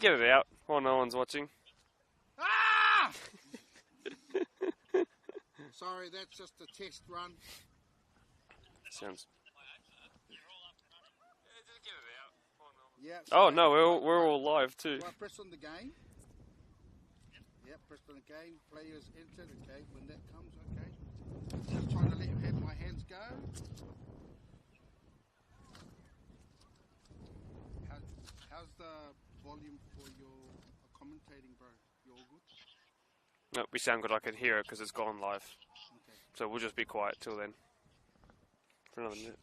Get it out while no one's watching. Ah! Sorry, that's just a test run. Sounds. Yeah. Oh no, we're all live too. Right, press on the game. Yep, press on the game. Players entered. Okay, when that comes, okay. Just trying to let my hands go. How's the volume for your commentating, bro? You all good? No, we sound good. I can hear it because it's gone live. Okay. So we'll just be quiet till then. For another minute.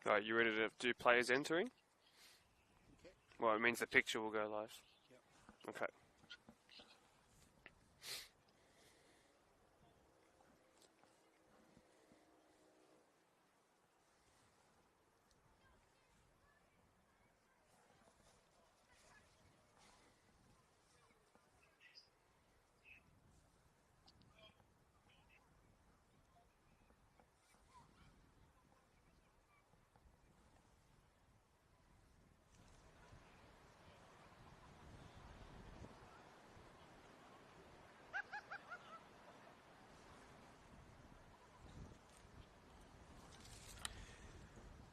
Right, you ready to do players entering? Okay. Well, it means the picture will go live. Yep. Okay.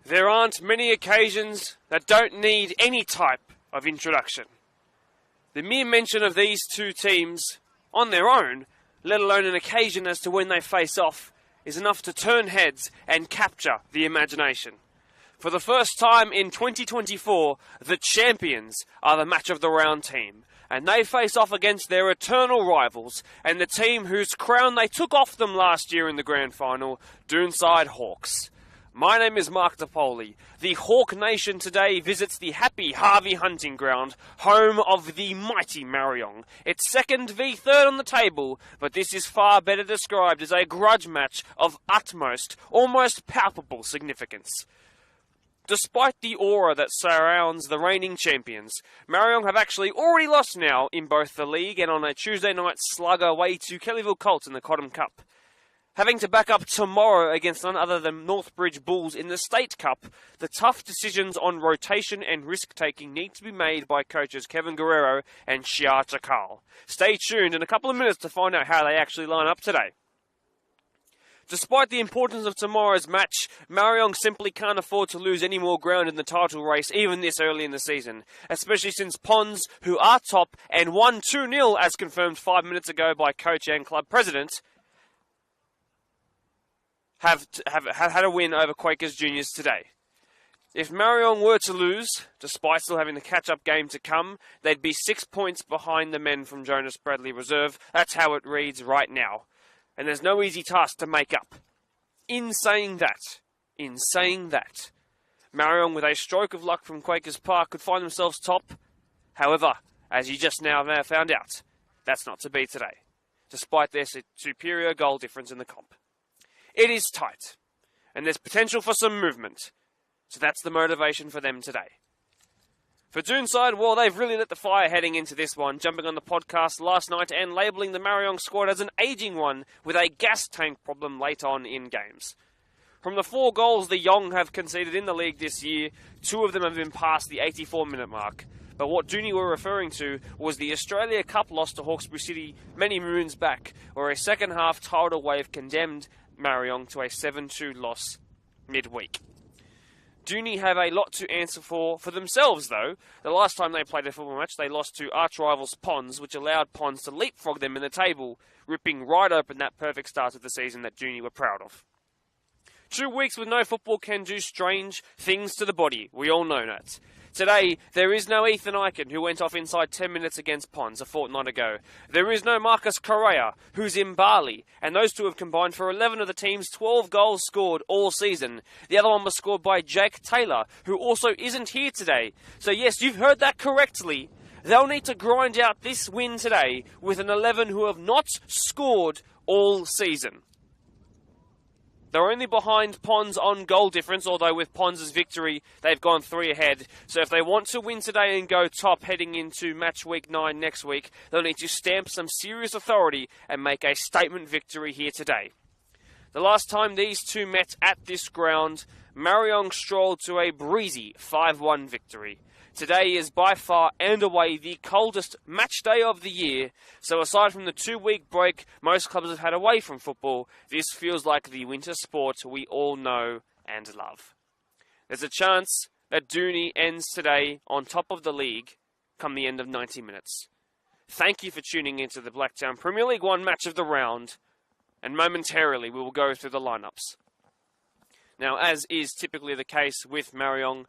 There aren't many occasions that don't need any type of introduction. The mere mention of these two teams on their own, let alone an occasion as to when they face off, is enough to turn heads and capture the imagination. For the first time in 2024, the champions are the match of the round team, and they face off against their eternal rivals and the team whose crown they took off them last year in the grand final, Doonside Hawks. My name is Mark DePoli. The Hawk Nation today visits the happy Harvey hunting ground, home of the mighty Marayong. It's second v third on the table, but this is far better described as a grudge match of utmost, almost palpable significance. Despite the aura that surrounds the reigning champions, Marayong have actually already lost now in both the league and on a Tuesday night slug away to Kellyville Colts in the Cotton Cup. Having to back up tomorrow against none other than Northbridge Bulls in the State Cup, the tough decisions on rotation and risk-taking need to be made by coaches Kevin Guerrero and Shia Chakal. Stay tuned in a couple of minutes to find out how they actually line up today. Despite the importance of tomorrow's match, Marayong simply can't afford to lose any more ground in the title race even this early in the season, especially since Pons, who are top and won 2-0 as confirmed 5 minutes ago by coach and club president, have had a win over Quakers Juniors today. If Marayong were to lose, despite still having the catch-up game to come, they'd be 6 points behind the men from Jonas Bradley Reserve. That's how it reads right now. And there's no easy task to make up. In saying that, Marayong, with a stroke of luck from Quakers Park, could find themselves top. However, as you just now found out, that's not to be today, despite their superior goal difference in the comp. It is tight, and there's potential for some movement, so that's the motivation for them today. For Doonside, well, they've really lit the fire heading into this one, jumping on the podcast last night and labelling the Marayong squad as an ageing one with a gas tank problem late on in games. From the 4 goals the Yong have conceded in the league this year, 2 of them have been past the 84-minute mark. But what Dooney were referring to was the Australia Cup loss to Hawkesbury City many moons back, where a second-half tidal wave condemned Marayong to a 7-2 loss midweek. Dooney have a lot to answer for themselves, though. The last time they played a football match, they lost to arch-rivals Ponds, which allowed Ponds to leapfrog them in the table, ripping right open that perfect start of the season that Dooney were proud of. 2 weeks with no football can do strange things to the body. We all know that. Today, there is no Ethan Eichen, who went off inside 10 minutes against Ponds a fortnight ago. There is no Marcus Correa, who's in Bali, and those two have combined for 11 of the team's 12 goals scored all season. The other one was scored by Jake Taylor, who also isn't here today. So yes, you've heard that correctly. They'll need to grind out this win today with an 11 who have not scored all season. They're only behind Ponds on goal difference, although with Ponds' victory, they've gone 3 ahead. So if they want to win today and go top heading into match week 9 next week, they'll need to stamp some serious authority and make a statement victory here today. The last time these two met at this ground, Marayong strolled to a breezy 5-1 victory. Today is by far and away the coldest match day of the year, so aside from the 2-week break most clubs have had away from football, this feels like the winter sport we all know and love. There's a chance that Dooney ends today on top of the league come the end of 90 minutes. Thank you for tuning into the Blacktown Premier League 1 match of the round, and momentarily we will go through the lineups. Now, as is typically the case with Marayong,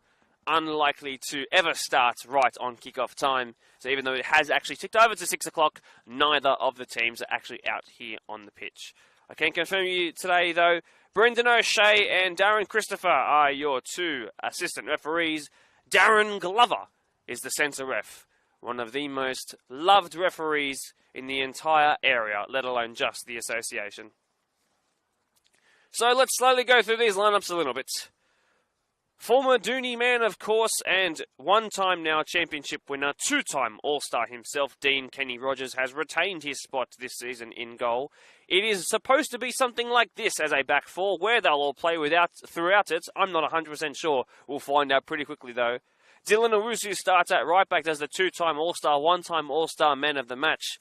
unlikely to ever start right on kick-off time. So even though it has actually ticked over to 6 o'clock, neither of the teams are actually out here on the pitch. I can confirm you today, though, Brendan O'Shea and Darren Christopher are your 2 assistant referees. Darren Glover is the centre ref, one of the most loved referees in the entire area, let alone just the association. So let's slowly go through these lineups a little bit. Former Dooney man, of course, and one-time now championship winner, 2-time All-Star himself, Dean Kenny Rogers, has retained his spot this season in goal. It is supposed to be something like this as a back four, where they'll all play throughout it. I'm not 100% sure. We'll find out pretty quickly, though. Dylan Owusu starts at right back as the 2-time All-Star, 1-time All-Star man of the match.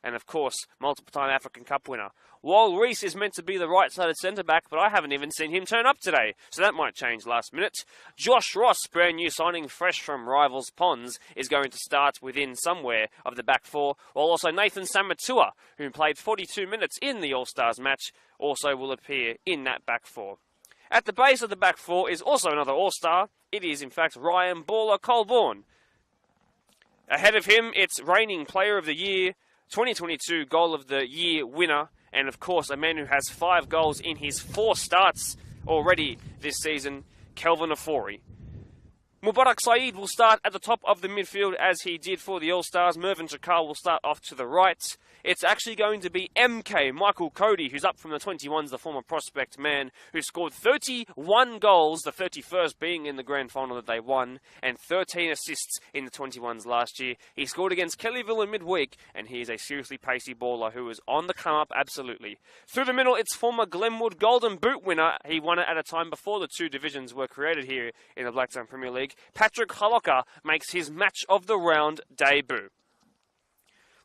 And, of course, multiple-time African Cup winner. Wal Reese is meant to be the right-sided centre-back, but I haven't even seen him turn up today, so that might change last minute. Josh Ross, brand new signing fresh from rivals Ponds, is going to start within somewhere of the back four, while also Nathan Samatua, who played 42 minutes in the All-Stars match, also will appear in that back four. At the base of the back four is also another All-Star. It is, in fact, Ryan Baller Colborne. Ahead of him, it's reigning Player of the Year, 2022 Goal of the Year winner, and of course a man who has 5 goals in his 4 starts already this season, Kelvin Ofori. Mubarak Saeed will start at the top of the midfield as he did for the All-Stars. Mervyn Jakar will start off to the right. It's actually going to be MK, Michael Cody, who's up from the 21s, the former prospect man, who scored 31 goals, the 31st being in the grand final that they won, and 13 assists in the 21s last year. He scored against Kellyville in midweek, and he is a seriously pacey baller who is on the come-up, absolutely. Through the middle, it's former Glenwood Golden Boot winner. He won it at a time before the 2 divisions were created here in the Blacktown Premier League. Patrick Haloka makes his match of the round debut.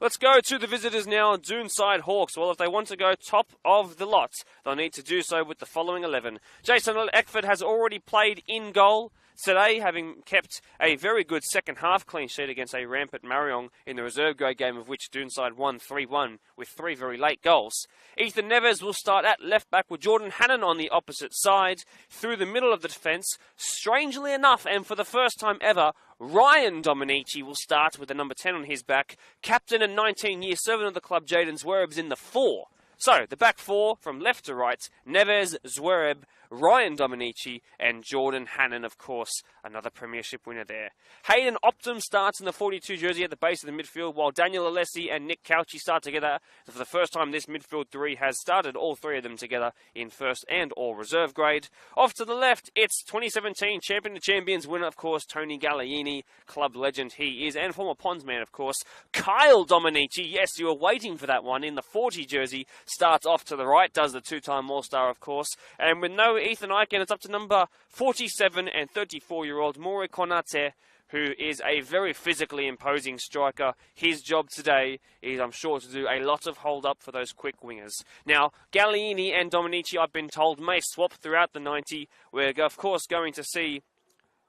Let's go to the visitors now, Doonside Hawks. Well, if they want to go top of the lot, they'll need to do so with the following 11. Jason Eckford has already played in goal today, having kept a very good second half clean sheet against a rampant Marayong in the reserve grade game, of which Doonside won 3-1 with 3 very late goals. Ethan Neves will start at left back with Jordan Hannon on the opposite side. Through the middle of the defence, strangely enough, and for the first time ever, Ryan Dominici will start with the number 10 on his back. Captain and 19-year servant of the club, Jaden Zwereb's in the 4. So, the back 4 from left to right, Neves, Zwereb, Ryan Dominici, and Jordan Hannon, of course, another premiership winner there. Hayden Optum starts in the 42 jersey at the base of the midfield, while Daniel Alessi and Nick Cauchi start together. For the first time, this midfield 3 has started, all 3 of them together in first and or reserve grade. Off to the left, it's 2017 Champion of Champions winner, of course, Tony Galliini, club legend he is, and former Ponds man, of course, Kyle Dominici. Yes, you were waiting for that one in the 40 jersey. Starts off to the right, does the 2-time All-Star, of course, and with no Ethan Eichen, it's up to number 47 and 34-year-old Maury Konate, who is a very physically imposing striker. His job today is, I'm sure, to do a lot of hold-up for those quick wingers. Now, Galliini and Dominici, I've been told, may swap throughout the 90. We're, of course, going to see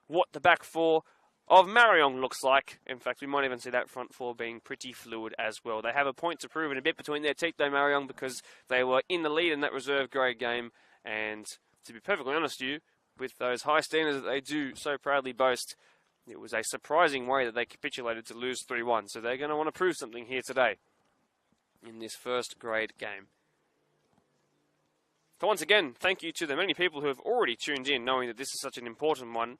what the back four of Marayong looks like. In fact, we might even see that front four being pretty fluid as well. They have a point to prove in a bit between their teeth, though, Marayong, because they were in the lead in that reserve grade game. And to be perfectly honest with you, with those high standards that they do so proudly boast, it was a surprising way that they capitulated to lose 3-1. So they're going to want to prove something here today in this first grade game. So once again, thank you to the many people who have already tuned in, knowing that this is such an important one.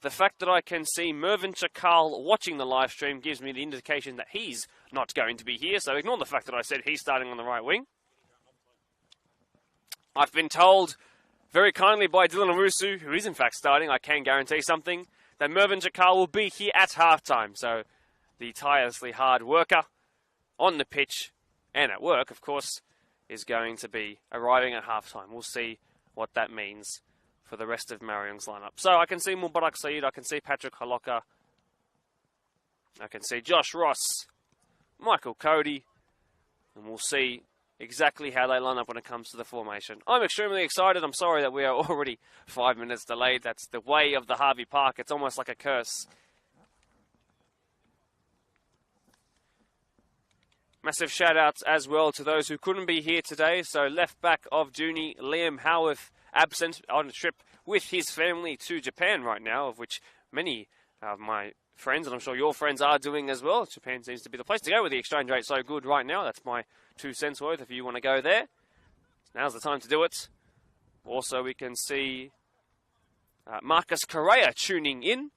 The fact that I can see Mervyn Chakal watching the live stream gives me the indication that he's not going to be here. So ignore the fact that I said he's starting on the right wing. I've been told very kindly by Dylan Owusu, who is in fact starting, I can guarantee something, that Mervyn Chakal will be here at halftime. So the tirelessly hard worker on the pitch and at work, of course, is going to be arriving at halftime. We'll see what that means for the rest of Marayong's lineup. So I can see Mubarak Saeed, I can see Patrick Haloka, I can see Josh Ross, Michael Cody, and we'll see exactly how they line up when it comes to the formation. I'm extremely excited. I'm sorry that we are already 5 minutes delayed. That's the way of the Harvey Park. It's almost like a curse. Massive shout-outs as well to those who couldn't be here today. So left back of Dooney, Liam Howarth, absent on a trip with his family to Japan right now, of which many of my friends, and I'm sure your friends are doing as well. Japan seems to be the place to go with the exchange rate so good right now. That's my 2 cents worth if you want to go there. Now's the time to do it. Also, we can see Marcus Correa tuning in.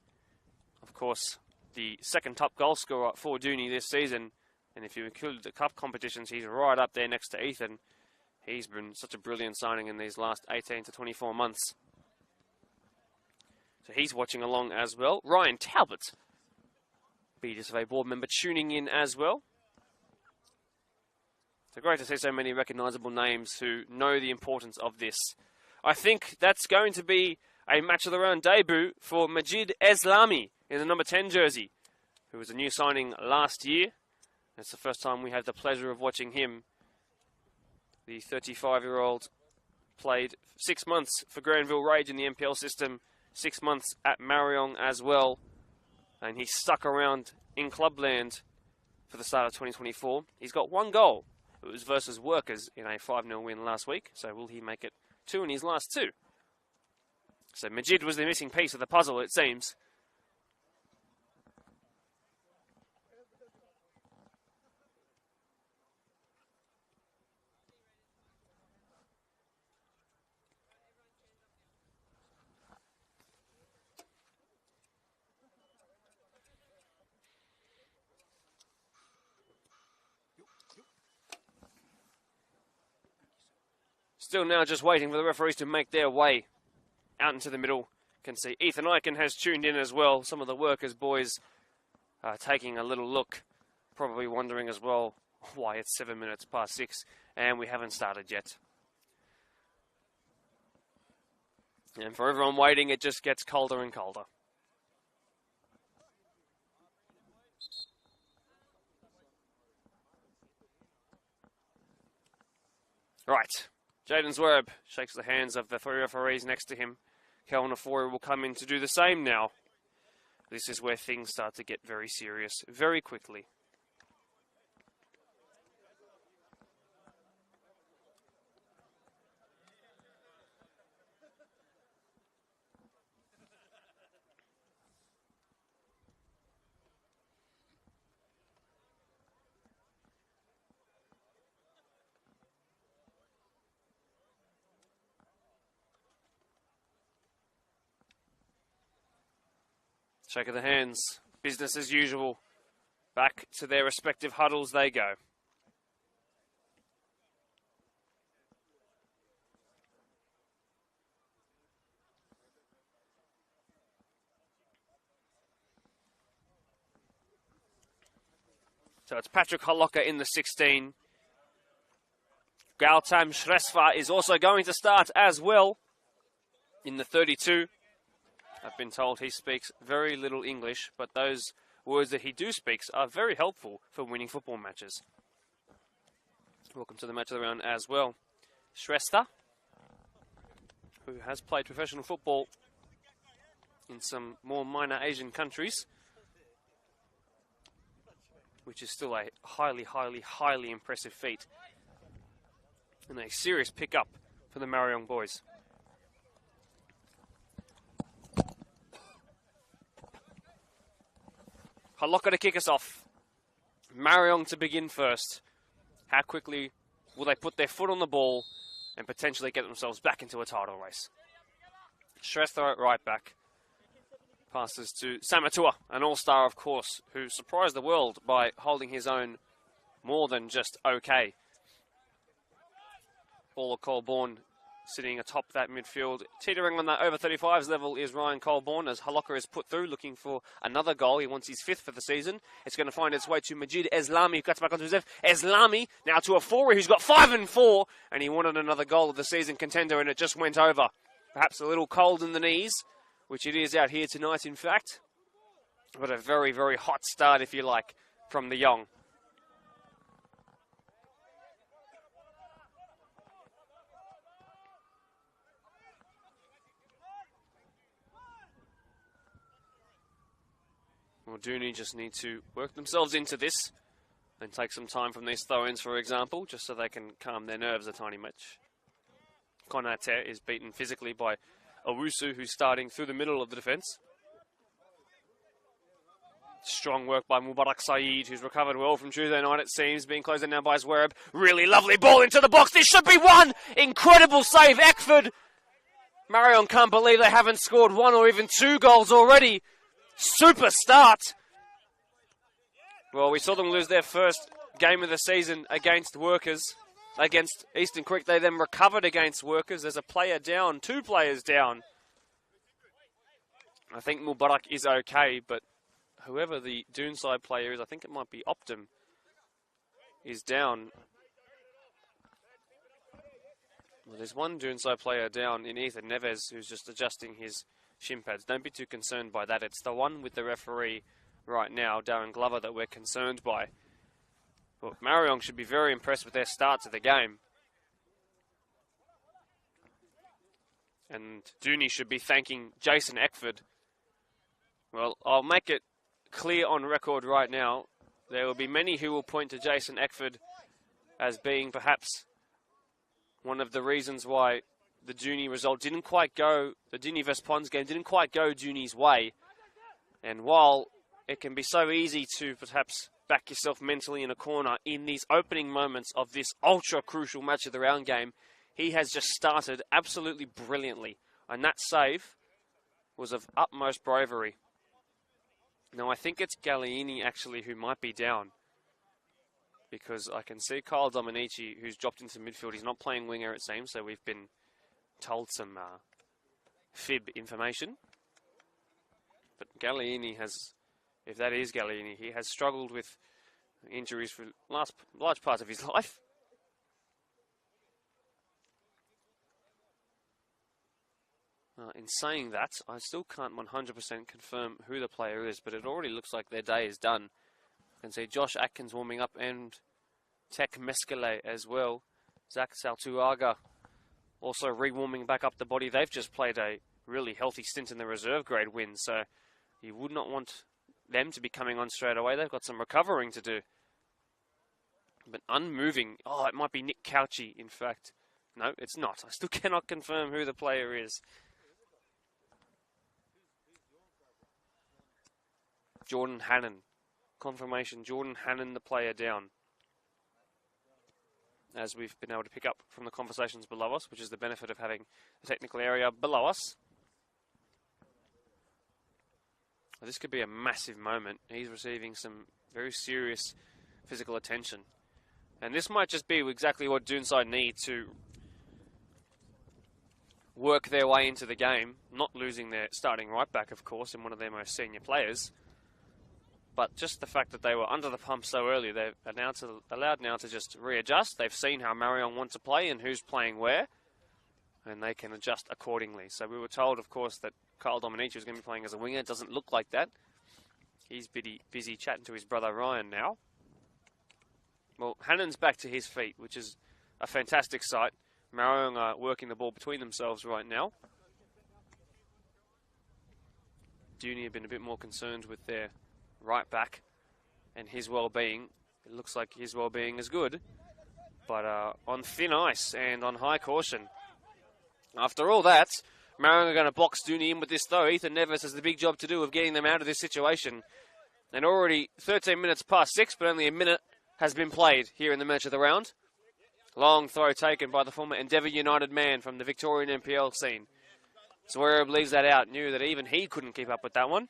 Of course, the second top goal scorer for Dooney this season. And if you include the cup competitions, he's right up there next to Ethan. He's been such a brilliant signing in these last 18 to 24 months. So he's watching along as well. Ryan Talbot, BDSFA board member, tuning in as well. So great to see so many recognisable names who know the importance of this. I think that's going to be a match of the round debut for Majid Eslami in the number 10 jersey, who was a new signing last year. It's the first time we have the pleasure of watching him. The 35-year-old played 6 months for Granville Rage in the NPL system, 6 months at Marayong as well, and he stuck around in clubland for the start of 2024. He's got 1 goal. It was versus Workers in a 5-0 win last week, so will he make it 2 in his last 2? So Majid was the missing piece of the puzzle, it seems. Still now just waiting for the referees to make their way out into the middle. Can see Ethan Eichen has tuned in as well. Some of the Workers boys are taking a little look, probably wondering as well why it's 7 minutes past 6 and we haven't started yet. And for everyone waiting, it just gets colder and colder. Right. Jaden Zwerb shakes the hands of the 3 referees next to him. Kelvin Afori will come in to do the same now. This is where things start to get very serious very quickly. Shake of the hands. Business as usual. Back to their respective huddles they go. So it's Patrick Holoka in the 16. Gautam Shresva is also going to start as well in the 32. I've been told he speaks very little English, but those words that he do speaks are very helpful for winning football matches. Welcome to the match of the round as well. Shrestha, who has played professional football in some more minor Asian countries, which is still a highly impressive feat. And a serious pick-up for the Marayong boys. Haloka to kick us off. Marayong to begin first. How quickly will they put their foot on the ball and potentially get themselves back into a title race? Shrestha at right back. Passes to Samatua, an all-star, of course, who surprised the world by holding his own more than just okay. Ball of Colborne sitting atop that midfield. Teetering on that over 35s level is Ryan Colborne as Haloka is put through looking for another goal. He wants his 5th for the season. It's going to find its way to Majid Eslami, who cuts back onto his left. Eslami now to Afori, who's got 5 and 4, and he wanted another goal of the season contender, and it just went over. Perhaps a little cold in the knees, which it is out here tonight, in fact. But a very, very hot start, if you like, from the young. Well, Dooney just need to work themselves into this and take some time from these throw-ins, for example, just so they can calm their nerves a tiny much. Konate is beaten physically by Owusu, who's starting through the middle of the defence. Strong work by Mubarak Saeed, who's recovered well from Tuesday night, it seems. Being closed in now by Zwerb. Really lovely ball into the box. This should be one! Incredible save, Eckford. Marayong can't believe they haven't scored 1 or even 2 goals already. Super start. Well, we saw them lose their first game of the season against Workers. Against Eastern Creek, they then recovered against Workers. There's a player down, 2 players down. I think Mubarak is okay, but whoever the Doonside player is, I think it might be Optum, is down. Well, there's one Doonside player down in Ethan Neves who's just adjusting his shin pads. Don't be too concerned by that. It's the one with the referee right now, Darren Glover, that we're concerned by. But Marayong should be very impressed with their start to the game. And Dooney should be thanking Jason Eckford. Well, I'll make it clear on record right now. There will be many who will point to Jason Eckford as being perhaps one of the reasons why the Dooney result didn't quite go, the Dooney vs Pons game didn't quite go Dooney's way. And while it can be so easy to perhaps back yourself mentally in a corner in these opening moments of this ultra crucial match of the round game, he has just started absolutely brilliantly. And that save was of utmost bravery. Now I think it's Galliini actually who might be down, because I can see Kyle Dominici, who's dropped into midfield. He's not playing winger, it seems, so we've been told some fib information. But Galliini has, if that is Galliini, he has struggled with injuries for large parts of his life. In saying that, I still can't 100% confirm who the player is, but it already looks like their day is done. I can see Josh Atkins warming up and Tech Meskele as well. Zach Saltuaga also re-warming back up the body. They've just played a really healthy stint in the reserve grade win, so you would not want them to be coming on straight away. They've got some recovering to do. But unmoving, oh, it might be Nick Couchy, in fact. No, it's not. I still cannot confirm who the player is. Jordan Hannon. Confirmation, Jordan Hannon, the player down. As we've been able to pick up from the conversations below us, which is the benefit of having the technical area below us. This could be a massive moment. He's receiving some very serious physical attention. And this might just be exactly what Doonside need to work their way into the game. Not losing their starting right back, of course, and one of their most senior players. But just the fact that they were under the pump so early, they're allowed now to just readjust. They've seen how Marayong want to play and who's playing where. and they can adjust accordingly. So we were told, of course, that Kyle Dominici was going to be playing as a winger. It doesn't look like that. He's busy chatting to his brother Ryan now. Well, Hannon's back to his feet, which is a fantastic sight. Marayong are working the ball between themselves right now. Dooney have been a bit more concerned with their right back and his well-being. It looks like his well-being is good, but on thin ice and on high caution. After all that, Marayong are going to box Dooney in with this though. Ethan Neves has the big job to do of getting them out of this situation. And already 13 minutes past 6, but only a minute has been played here in the match of the round. Long throw taken by the former Endeavour United man from the Victorian NPL scene. Zwerb leaves that out, knew that even he couldn't keep up with that one.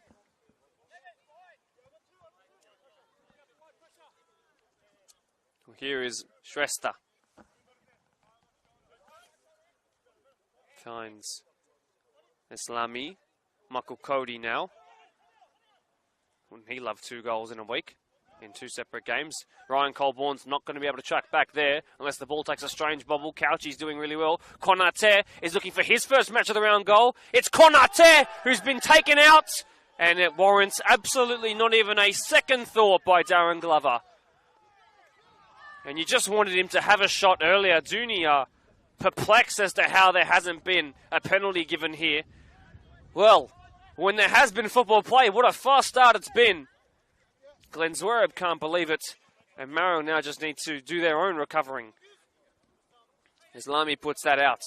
Here is Shrestha. Finds Islami. Michael Cody now. Wouldn't he love 2 goals in a week in 2 separate games? Ryan Colborne's not going to be able to track back there unless the ball takes a strange bobble. Couchy's doing really well. Konate is looking for his first match of the round goal. It's Konate who's been taken out, and it warrants absolutely not even a second thought by Darren Glover. And you just wanted him to have a shot earlier. Dooney are perplexed as to how there hasn't been a penalty given here. Well, when there has been football play, what a fast start it's been. Glenn Zwerb can't believe it. And Marayong now just need to do their own recovering. Islami puts that out.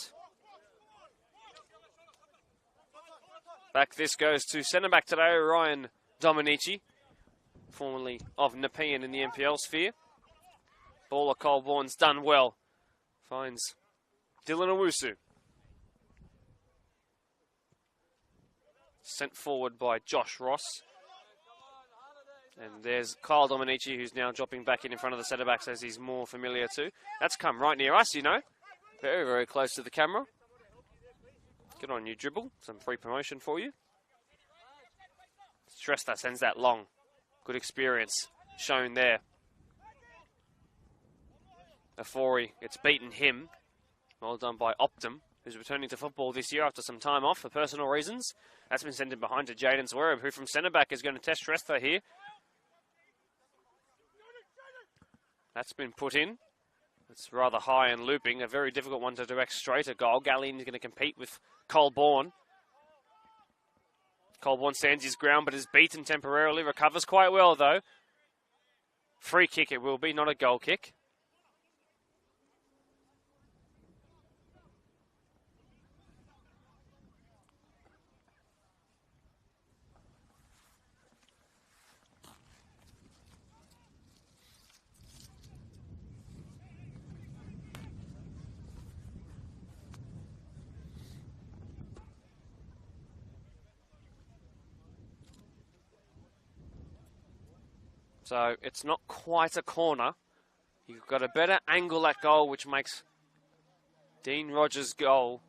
Back this goes to centre-back today, Ryan Dominici, formerly of Nepean in the NPL sphere. Baller Colborne's done well. Finds Dylan Owusu. Sent forward by Josh Ross. And there's Kyle Dominici, who's now dropping back in front of the centre-backs as he's more familiar to. That's come right near us, you know. Very, very close to the camera. Good on you, Dribble. Some free promotion for you. Shrestha sends that long. Good experience shown there. Afori, it's beaten him. Well done by Optum, who's returning to football this year after some time off for personal reasons. That's been sent in behind to Jaden Zwerb, who from centre-back is going to test Shrestha here. That's been put in. It's rather high and looping, a very difficult one to direct straight at goal. Gallion is going to compete with Colborne. Colborne stands his ground but is beaten temporarily, recovers quite well though. Free kick it will be, not a goal kick. So it's not quite a corner. You've got a better angle at goal, which makes Dean Rogers' goal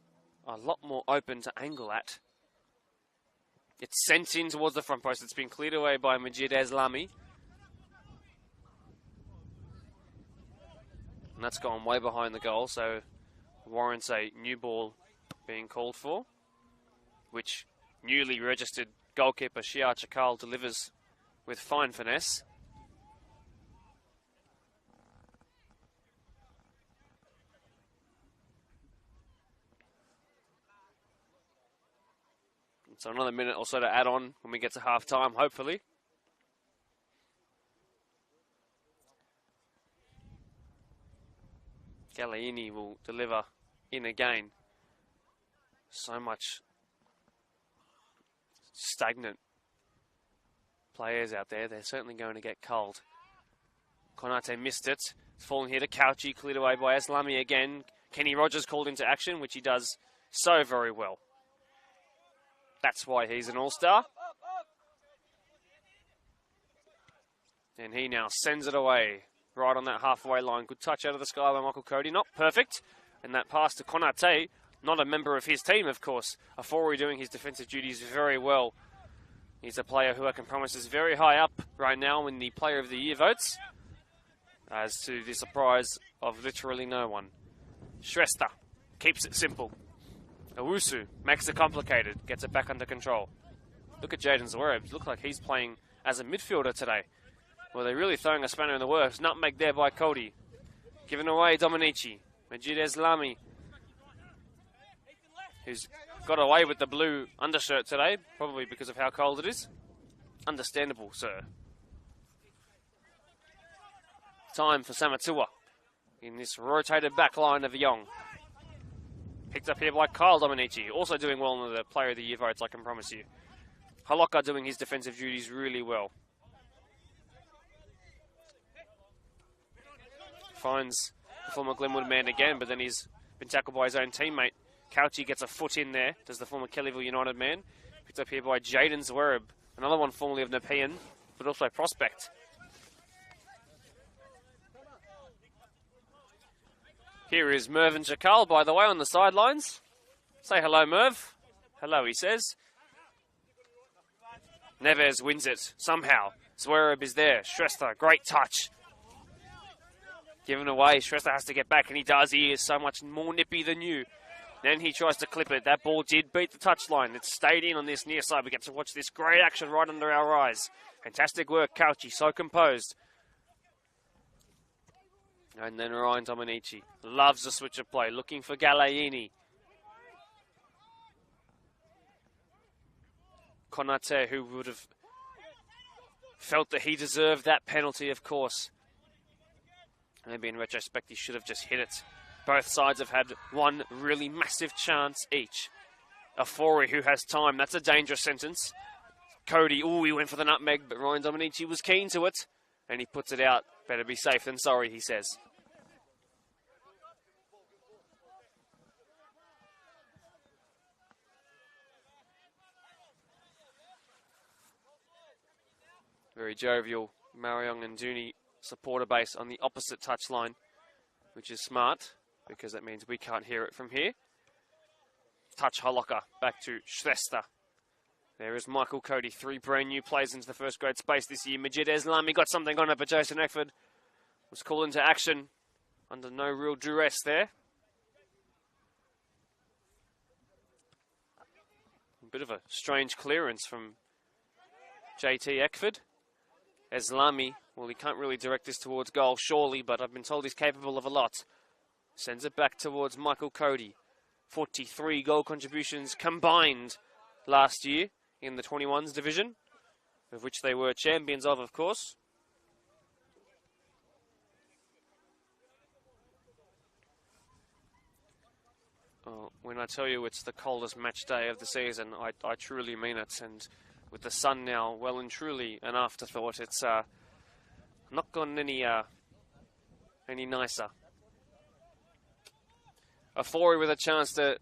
a lot more open to angle at. It's sent in towards the front post. It's been cleared away by Majid Eslami. And that's gone way behind the goal, so warrants a new ball being called for, which newly registered goalkeeper Shia Chakal delivers with fine finesse. So another minute or so to add on when we get to half-time, hopefully. Galliini will deliver in again. So much stagnant players out there. They're certainly going to get cold. Konate missed it. It's fallen here to Couchy, cleared away by Eslami again. Kenny Rogers called into action, which he does so very well. That's why he's an all-star. And he now sends it away right on that halfway line. Good touch out of the sky by Michael Cody. Not perfect. And that pass to Konate, not a member of his team, of course. Afori doing his defensive duties very well. He's a player who I can promise is very high up right now in the Player of the Year votes, as to the surprise of literally no one. Shrestha keeps it simple. Owusu makes it complicated, gets it back under control. Look at Jaden Zwerb. Looks like he's playing as a midfielder today. Well, they're really throwing a spanner in the works. Nutmeg there by Cody. Giving away Dominici. Majid Eslami, who's got away with the blue undershirt today, probably because of how cold it is. Understandable, sir. Time for Samatua in this rotated back line of Young. Picked up here by Kyle Dominici, also doing well in the Player of the Year votes, I can promise you. Haloka doing his defensive duties really well. Finds the former Glenwood man again, but then he's been tackled by his own teammate. Couchy gets a foot in there, does the former Kellyville United man. Picked up here by Jaden Zwerb, another one formerly of Nepean, but also Prospect. Here is Merv and Jakal, by the way, on the sidelines. Say hello, Merv. Hello, he says. Neves wins it, somehow. Zwerb is there. Shrestha, great touch. Given away, Shrestha has to get back, and he does. He is so much more nippy than you. Then he tries to clip it. That ball did beat the touchline. It stayed in on this near side. We get to watch this great action right under our eyes. Fantastic work, Couchy, so composed. And then Ryan Dominici loves the switch of play, looking for Galaini. Konate, who would have felt that he deserved that penalty, of course. Maybe in retrospect, he should have just hit it. Both sides have had one really massive chance each. Afori, who has time. That's a dangerous sentence. Cody, he went for the nutmeg, but Ryan Dominici was keen to it. And he puts it out. Better be safe than sorry, he says. Very jovial Marayong and Dooney supporter base on the opposite touchline, which is smart, because that means we can't hear it from here. Touch Holoka, back to Shrestha. There is Michael Cody, 3 brand new players into the first grade space this year. Majid Eslami got something on it, but Jason Eckford was called into action under no real duress there. A bit of a strange clearance from JT Eckford. Eslami, well, he can't really direct this towards goal, surely, but I've been told he's capable of a lot. Sends it back towards Michael Cody. 43 goal contributions combined last year in the 21s division, of which they were champions of course. Oh, when I tell you it's the coldest match day of the season, I truly mean it, and with the sun now well and truly an afterthought, it's not gotten any nicer. Afori with a chance to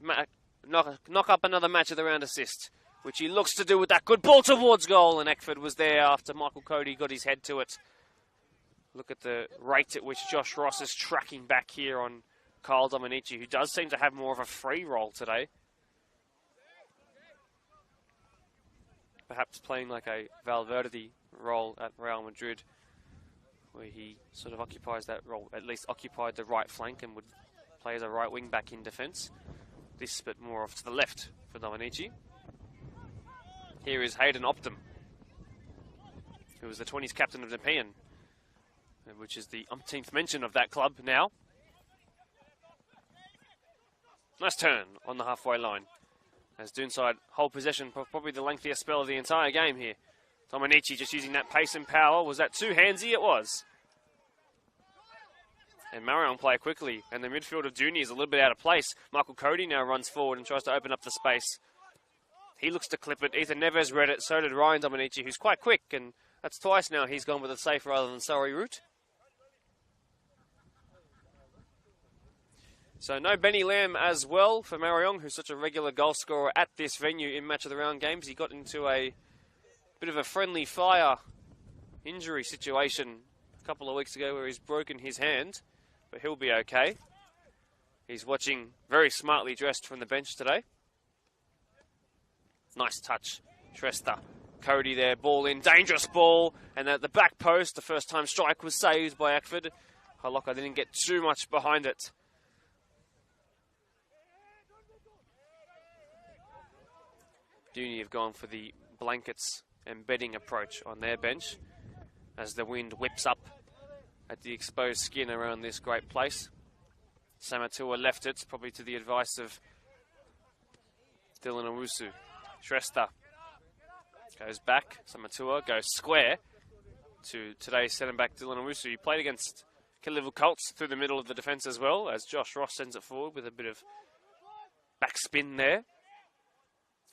knock up another match of the round assist, which he looks to do with that good ball towards goal, and Eckford was there after Michael Cody got his head to it. Look at the rate at which Josh Ross is tracking back here on Kyle Dominici, who does seem to have more of a free roll today. Perhaps playing like a Valverde role at Real Madrid, where he sort of occupies that role, at least occupied the right flank and would play as a right wing back in defence. This bit more off to the left for Dominici. Here is Hayden Optum, who was the 20s captain of Nepean, which is the umpteenth mention of that club now. Nice turn on the halfway line, as Doonside hold possession for probably the lengthiest spell of the entire game here. Dominici just using that pace and power. Was that too handsy? It was. And Marayong play quickly, and the midfield of Dooney is a little bit out of place. Michael Cody now runs forward and tries to open up the space. He looks to clip it. Ethan Neves read it, so did Ryan Dominici, who's quite quick, and that's twice now he's gone with a safe rather than sorry route. So no Benny Lamb as well for Marayong, who's such a regular goal scorer at this venue in Match of the Round games. He got into a bit of a friendly fire injury situation a couple of weeks ago where he's broken his hand, but he'll be okay. He's watching very smartly dressed from the bench today. Nice touch. Shrestha. Cody there, ball in, dangerous ball, and at the back post, the first time strike was saved by Eckford. Holoka didn't get too much behind it. Dooney have gone for the blankets and bedding approach on their bench as the wind whips up at the exposed skin around this great place. Samatua left it, probably to the advice of Dylan Owusu. Shrestha goes back. Samatua goes square to today's centre-back Dylan Owusu. He played against Kilivu Colts through the middle of the defence as well, as Josh Ross sends it forward with a bit of backspin there.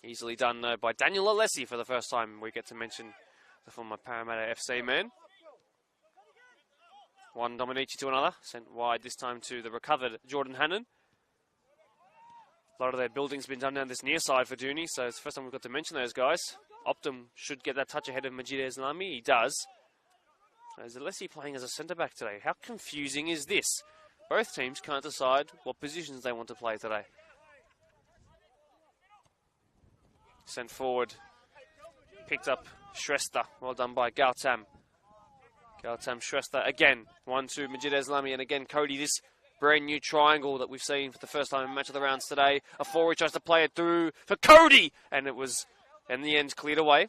Easily done by Daniel Alessi for the first time. We get to mention the former Parramatta FC man. One Dominici to another, sent wide this time to the recovered Jordan Hannon. A lot of their building's been done down this near side for Dooney, so it's the first time we've got to mention those guys. Optum should get that touch ahead of Majid Islami. He does. Is Alessi playing as a centre-back today? How confusing is this? Both teams can't decide what positions they want to play today. Sent forward. Picked up Shrestha. Well done by Gautam. Gautam Shrestha again. 1-2 Majid Islami, and again Cody. This brand new triangle that we've seen for the first time in match of the rounds today. Afori tries to play it through for Cody, and it was in the end cleared away.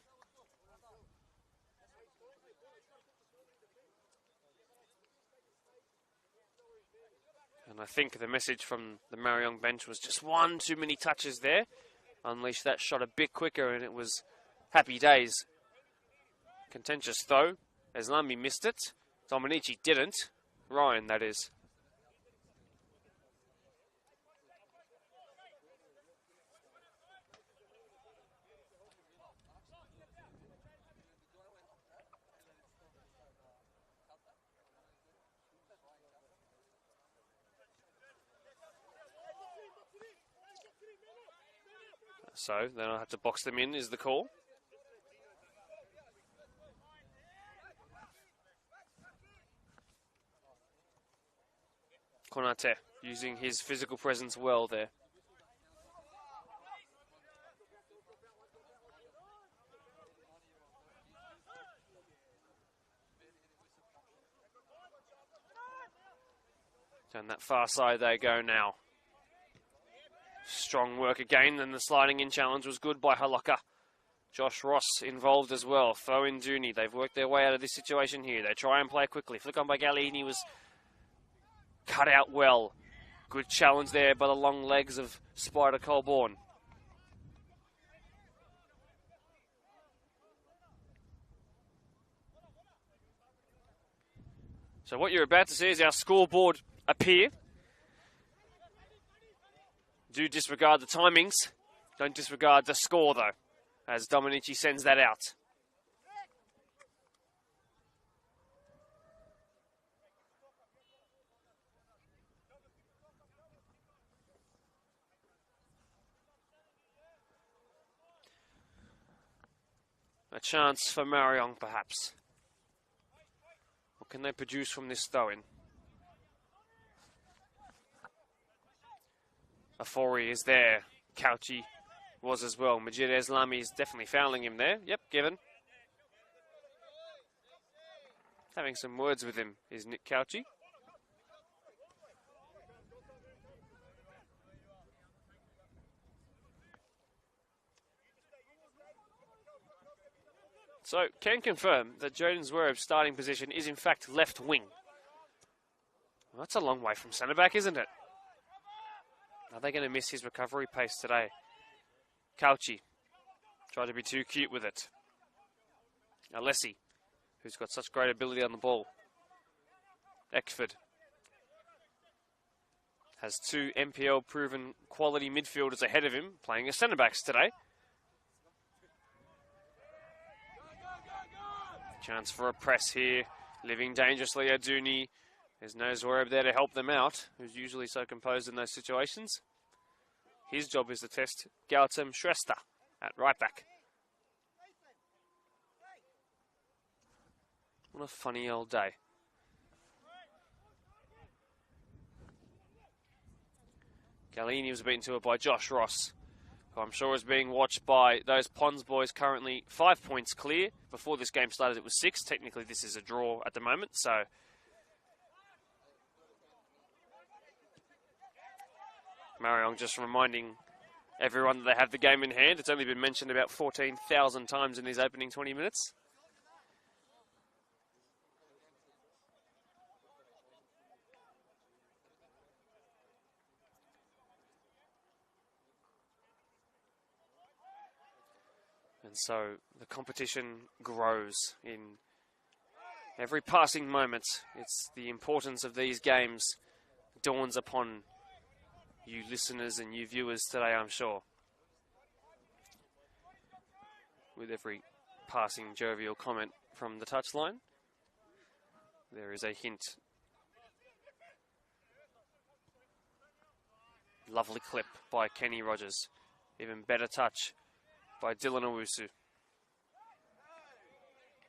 And I think the message from the Marayong bench was just one too many touches there. Unleashed that shot a bit quicker and it was happy days. Contentious though. Islami missed it. Dominici didn't. Ryan, that is. So then I'll have to box them in is the call. Konate using his physical presence well there. Down that far side they go now. Strong work again, and the sliding in challenge was good by Halaka. Josh Ross involved as well. Throw in Dooney. They've worked their way out of this situation here. They try and play quickly. Flick on by Galini was cut out well. Good challenge there by the long legs of Spider Colborne. So what you're about to see is our scoreboard appear. Do disregard the timings. Don't disregard the score, though, as Dominici sends that out. A chance for Marayong, perhaps. What can they produce from this throw-in? Afori is there. Cauchi was as well. Majid Islami is definitely fouling him there. Yep, given. Having some words with him is Nick Cauchi. So, can confirm that Joden Zwerev's starting position is in fact left wing. Well, that's a long way from centre-back, isn't it? Are they going to miss his recovery pace today? Cauchi tried to be too cute with it. Alessi, who's got such great ability on the ball. Eckford has two NPL-proven quality midfielders ahead of him, playing as centre-backs today. Chance for a press here. Living dangerously, Aduni. There's no Zwereb there to help them out, who's usually so composed in those situations. His job is to test Gautam Shrestha at right back. What a funny old day. Galini was beaten to it by Josh Ross, who I'm sure is being watched by those Ponds boys currently 5 points clear. Before this game started it was 6. Technically this is a draw at the moment, so Marayong just reminding everyone that they have the game in hand. It's only been mentioned about 14,000 times in these opening 20 minutes. And so the competition grows in every passing moment. It's the importance of these games dawns upon you listeners and you viewers today, I'm sure. With every passing jovial comment from the touchline, there is a hint. Lovely clip by Kenny Rogers. Even better touch by Dylan Owusu.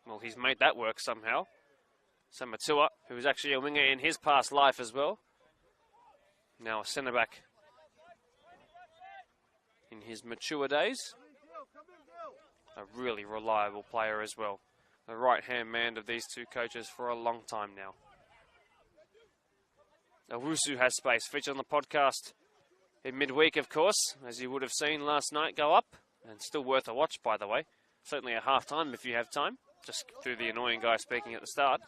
Well, he's made that work somehow. So Matua, who was actually a winger in his past life as well, now a centre-back in his mature days. A really reliable player as well. The right-hand man of these two coaches for a long time now. Owusu has space. Featured on the podcast in midweek, of course, as you would have seen last night go up. And still worth a watch, by the way. Certainly at half-time if you have time. Just through the annoying guy speaking at the start.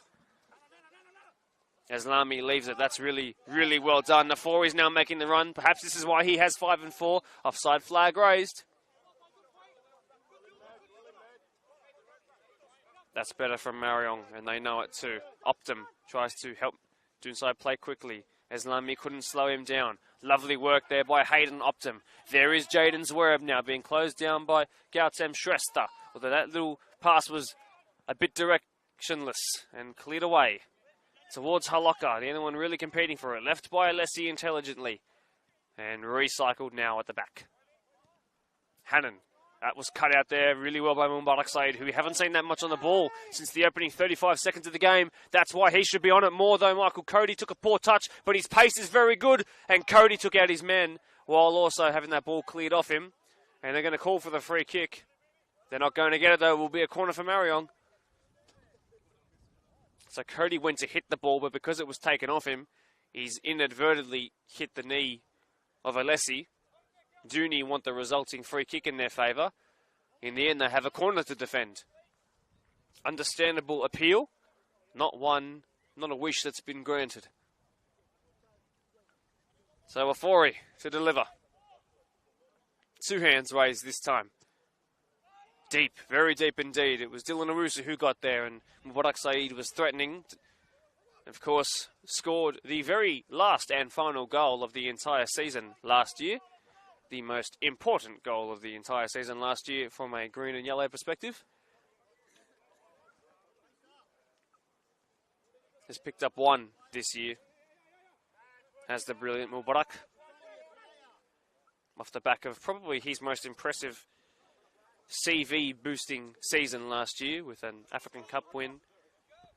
As Lamy leaves it, that's really, really well done. Nafori's now making the run. Perhaps this is why he has 5 and 4. Offside flag raised. That's better from Marayong, and they know it too. Optum tries to help Doonside play quickly, as Lamy couldn't slow him down. Lovely work there by Hayden Optum. There is Jaden Zwerb now being closed down by Gautam Shrestha. Although that little pass was a bit directionless and cleared away towards Haloka, the only one really competing for it. Left by Alessi intelligently and recycled now at the back. Hannon. That was cut out there really well by Mubarak Said, who we haven't seen that much on the ball since the opening 35 seconds of the game. That's why he should be on it more, though. Michael Cody took a poor touch, but his pace is very good, and Cody took out his men while also having that ball cleared off him. And they're going to call for the free kick. They're not going to get it, though. It will be a corner for Marayong. So Cody went to hit the ball, but because it was taken off him, he's inadvertently hit the knee of Alessi. Dooney want the resulting free kick in their favour. In the end, they have a corner to defend. Understandable appeal. Not a wish that's been granted. So Afori to deliver. 2 hands raised this time. Deep, very deep indeed. It was Dylan Owusu who got there, and Mubarak Said was threatening. Of course, scored the very last and final goal of the entire season last year. The most important goal of the entire season last year from a green and yellow perspective. Has picked up 1 this year. Has the brilliant Mubarak. Off the back of probably his most impressive CV boosting season last year with an African Cup win.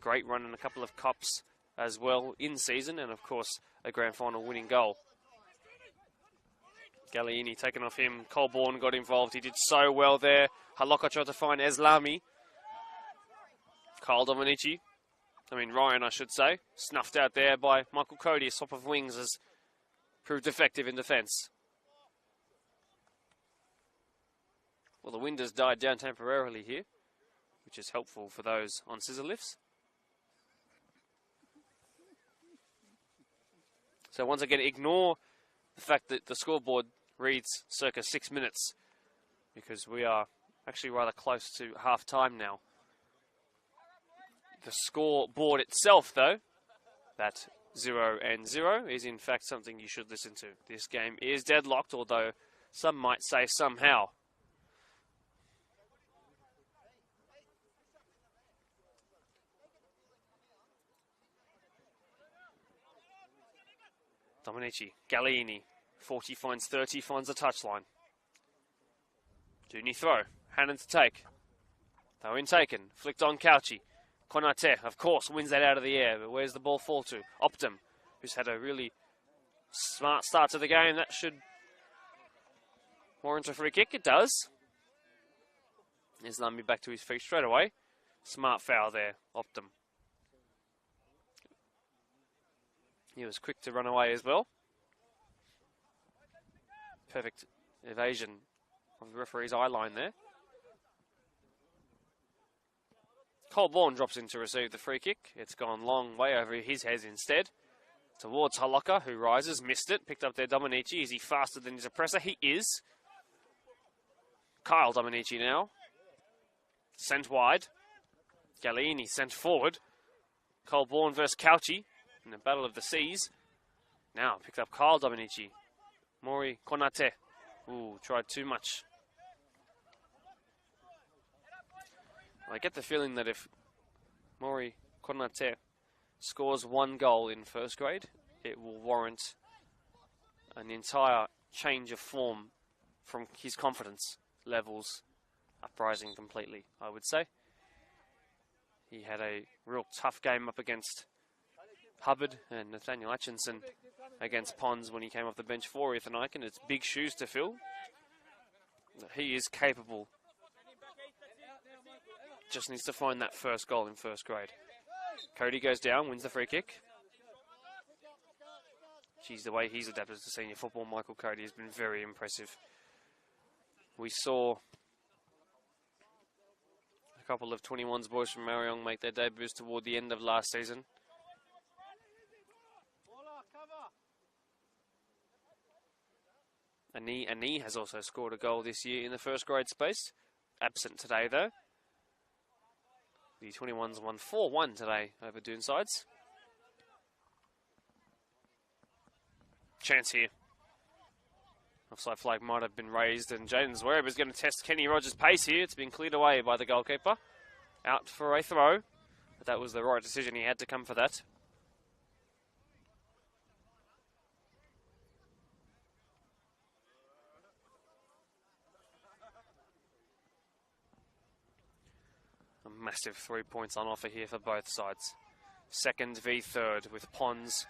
Great run in a couple of cups as well in season, and of course a grand final winning goal. Galliini taken off him. Colborne got involved. He did so well there. Haloka tried to find Eslami. Ryan, I should say. Snuffed out there by Michael Cody. A swap of wings has proved effective in defence. Well, the wind has died down temporarily here, which is helpful for those on scissor lifts. So once again, ignore the fact that the scoreboard reads circa 6 minutes, because we are actually rather close to half-time now. The scoreboard itself, though, that 0-0, is in fact something you should listen to. This game is deadlocked, although some might say somehow. Dominici, Galliini, 40 finds 30, finds the touchline. Dooney throw, Hannon to take. Throw in taken, flicked on Cauchi. Konate, of course, wins that out of the air, but where's the ball fall to? Optum, who's had a really smart start to the game. That should warrant a free kick. It does. There's Lamy back to his feet straight away. Smart foul there, Optum. He was quick to run away as well. Perfect evasion of the referee's eye line there. Colborne drops in to receive the free kick. It's gone long way over his head instead. Towards Halaka, who rises, missed it, picked up there Dominici. Is he faster than his oppressor? He is. Kyle Dominici now. Sent wide. Galliini sent forward. Colborne versus Cauchi in the battle of the seas. Now picked up Kyle Dominici. Mori Konate. Ooh, tried too much. I get the feeling that if Mori Konate scores one goal in first grade, it will warrant an entire change of form from his confidence levels uprising completely, I would say. He had a real tough game up against Hubbard and Nathaniel Atchison against Pons when he came off the bench for Ethan Eichen. It's big shoes to fill. He is capable. Just needs to find that first goal in first grade. Cody goes down, wins the free kick. Geez, the way he's adapted to senior football, Michael Cody, has been very impressive. We saw a couple of 21s boys from Marayong make their debuts toward the end of last season. Ani has also scored a goal this year in the first grade space. Absent today, though. The 21s won 4-1 today over Doonsides. Chance here. Offside flag might have been raised, and Jaden Zwerb is going to test Kenny Rogers' pace here. It's been cleared away by the goalkeeper. Out for a throw. But that was the right decision. He had to come for that. Massive 3 points on offer here for both sides. Second v third with Pons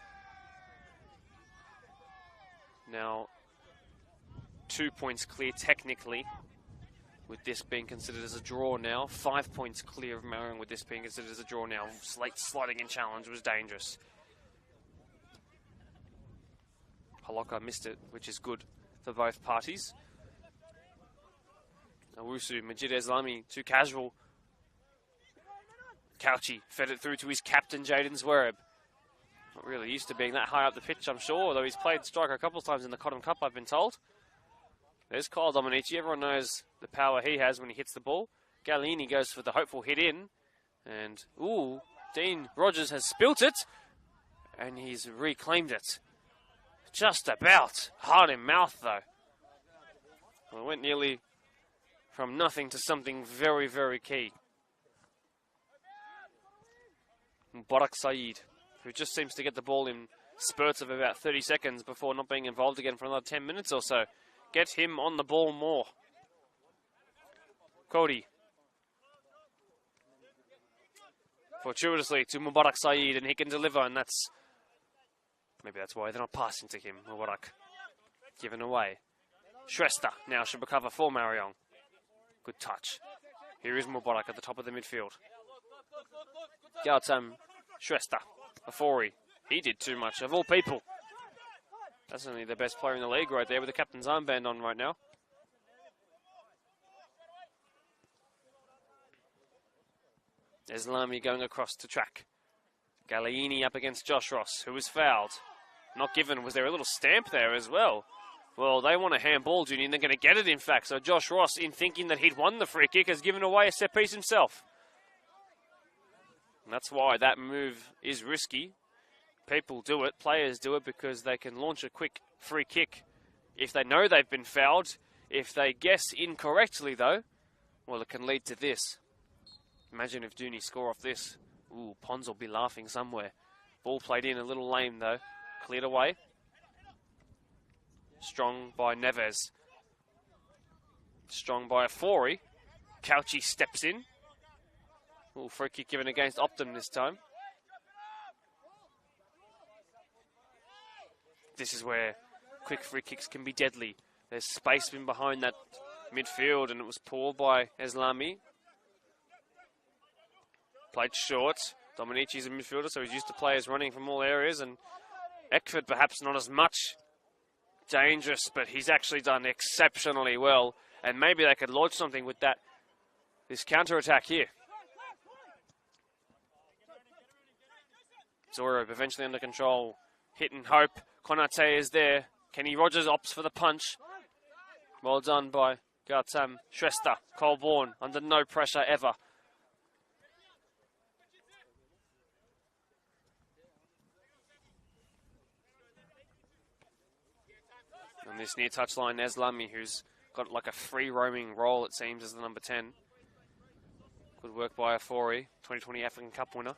now 2 points clear technically, with this being considered as a draw now. 5 points clear of Marayong with this being considered as a draw now. Late sliding in challenge was dangerous. Halaka missed it, which is good for both parties. Awusu, Majid Eslami, too casual. Cauchi fed it through to his captain, Jaden Zwerb. Not really used to being that high up the pitch, I'm sure, although he's played striker a couple of times in the Cotton Cup, I've been told. There's Kyle Dominici. Everyone knows the power he has when he hits the ball. Galliini goes for the hopeful hit in. And, ooh, Dean Rogers has spilt it. And he's reclaimed it. Just about. Hard in mouth, though. Well, it went nearly from nothing to something very, very key. Mubarak Saeed, who just seems to get the ball in spurts of about 30 seconds before not being involved again for another 10 minutes or so. Get him on the ball more. Cody. Fortuitously to Mubarak Saeed, and he can deliver, and maybe that's why they're not passing to him. Mubarak given away. Shrestha now should recover for Marayong. Good touch. Here is Mubarak at the top of the midfield. Gautam Shrestha, Afori. He did too much, of all people. That's only the best player in the league right there with the captain's armband on right now. Eslami going across to track. Galliini up against Josh Ross, who was fouled. Not given. Was there a little stamp there as well? Well, they want a handball, Junior, and they're going to get it, in fact. So Josh Ross, in thinking that he'd won the free kick, has given away a set piece himself. And that's why that move is risky. People do it, players do it, because they can launch a quick free kick if they know they've been fouled. If they guess incorrectly, though, well, it can lead to this. Imagine if Dooney score off this. Ooh, Pons will be laughing somewhere. Ball played in a little lame, though. Cleared away. Strong by Neves. Strong by Afori. Cauchi steps in. Ooh, free kick given against Optum this time. This is where quick free kicks can be deadly. There's space in behind that midfield, and it was pulled by Eslami. Played short. Dominici's a midfielder, so he's used to players running from all areas, and Eckford perhaps not as much. dangerous, but he's actually done exceptionally well. And maybe they could launch something with that, this counter-attack here. Zorub eventually under control. Hit and hope. Konate is there. Kenny Rogers opts for the punch. Well done by Gautam Shrestha. Colborne under no pressure ever. On this near touchline, Eslami, who's got like a free roaming role, it seems, as the number 10. Good work by Afori, 2020 African Cup winner,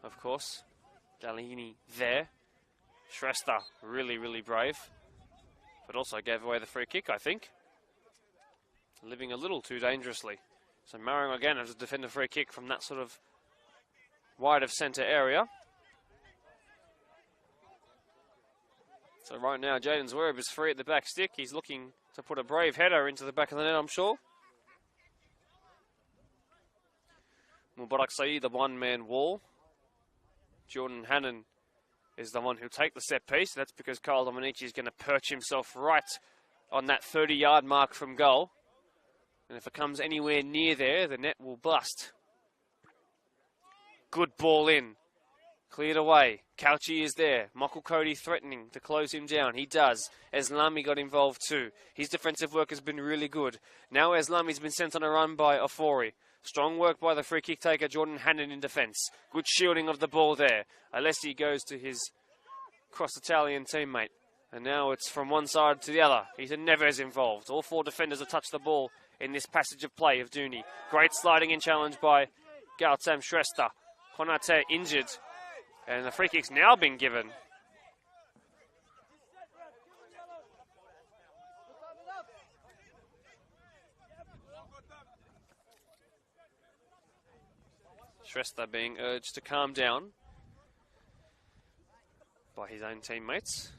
of course. Galini there. Shrestha, really, really brave. But also gave away the free kick, I think. Living a little too dangerously. So Marayong again has to defend a free kick from that sort of wide of centre area. So right now, Jaden Zwerb is free at the back stick. He's looking to put a brave header into the back of the net, I'm sure. Mubarak Saeed, the one-man wall. Jordan Hannon is the one who'll take the set piece. That's because Kyle Dominici is going to perch himself right on that 30-yard mark from goal. And if it comes anywhere near there, the net will bust. Good ball in. Cleared away. Couchy is there. Michael Cody threatening to close him down. He does. Eslami got involved too. His defensive work has been really good. Now Eslami's been sent on a run by Afori. Strong work by the free kick taker, Jordan Hannon, in defence. Good shielding of the ball there. Alessi goes to his cross-Italian teammate. And now it's from one side to the other. He's a Neves involved. All four defenders have touched the ball in this passage of play of Dooney. Great sliding in challenge by Gautam Shrestha. Konate injured. And the free kick's now been given. Shrestha being urged to calm down by his own teammates.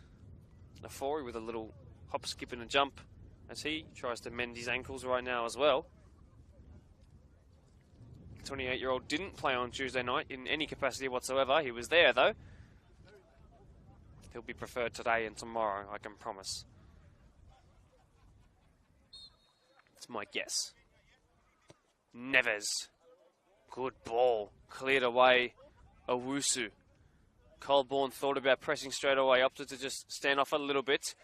Afori with a little hop, skip and a jump as he tries to mend his ankles right now as well. The 28-year-old didn't play on Tuesday night in any capacity whatsoever. He was there though. He'll be preferred today and tomorrow, I can promise. It's my guess. Neves. Good ball. Cleared away. Owusu. Colborne thought about pressing straight away. Opted to just stand off a little bit.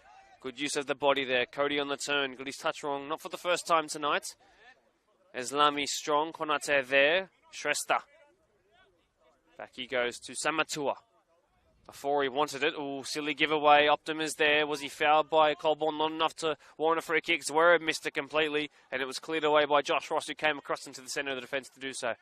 Good use of the body there. Cody on the turn. Got his touch wrong. Not for the first time tonight. Eslami strong. Konate there. Shrestha. Back he goes to Samatua. Before he wanted it. Ooh, silly giveaway. Optim is there. Was he fouled by Colborne? Not enough to warrant a free kick. Zwerb missed it completely. And it was cleared away by Josh Ross, who came across into the centre of the defence to do so.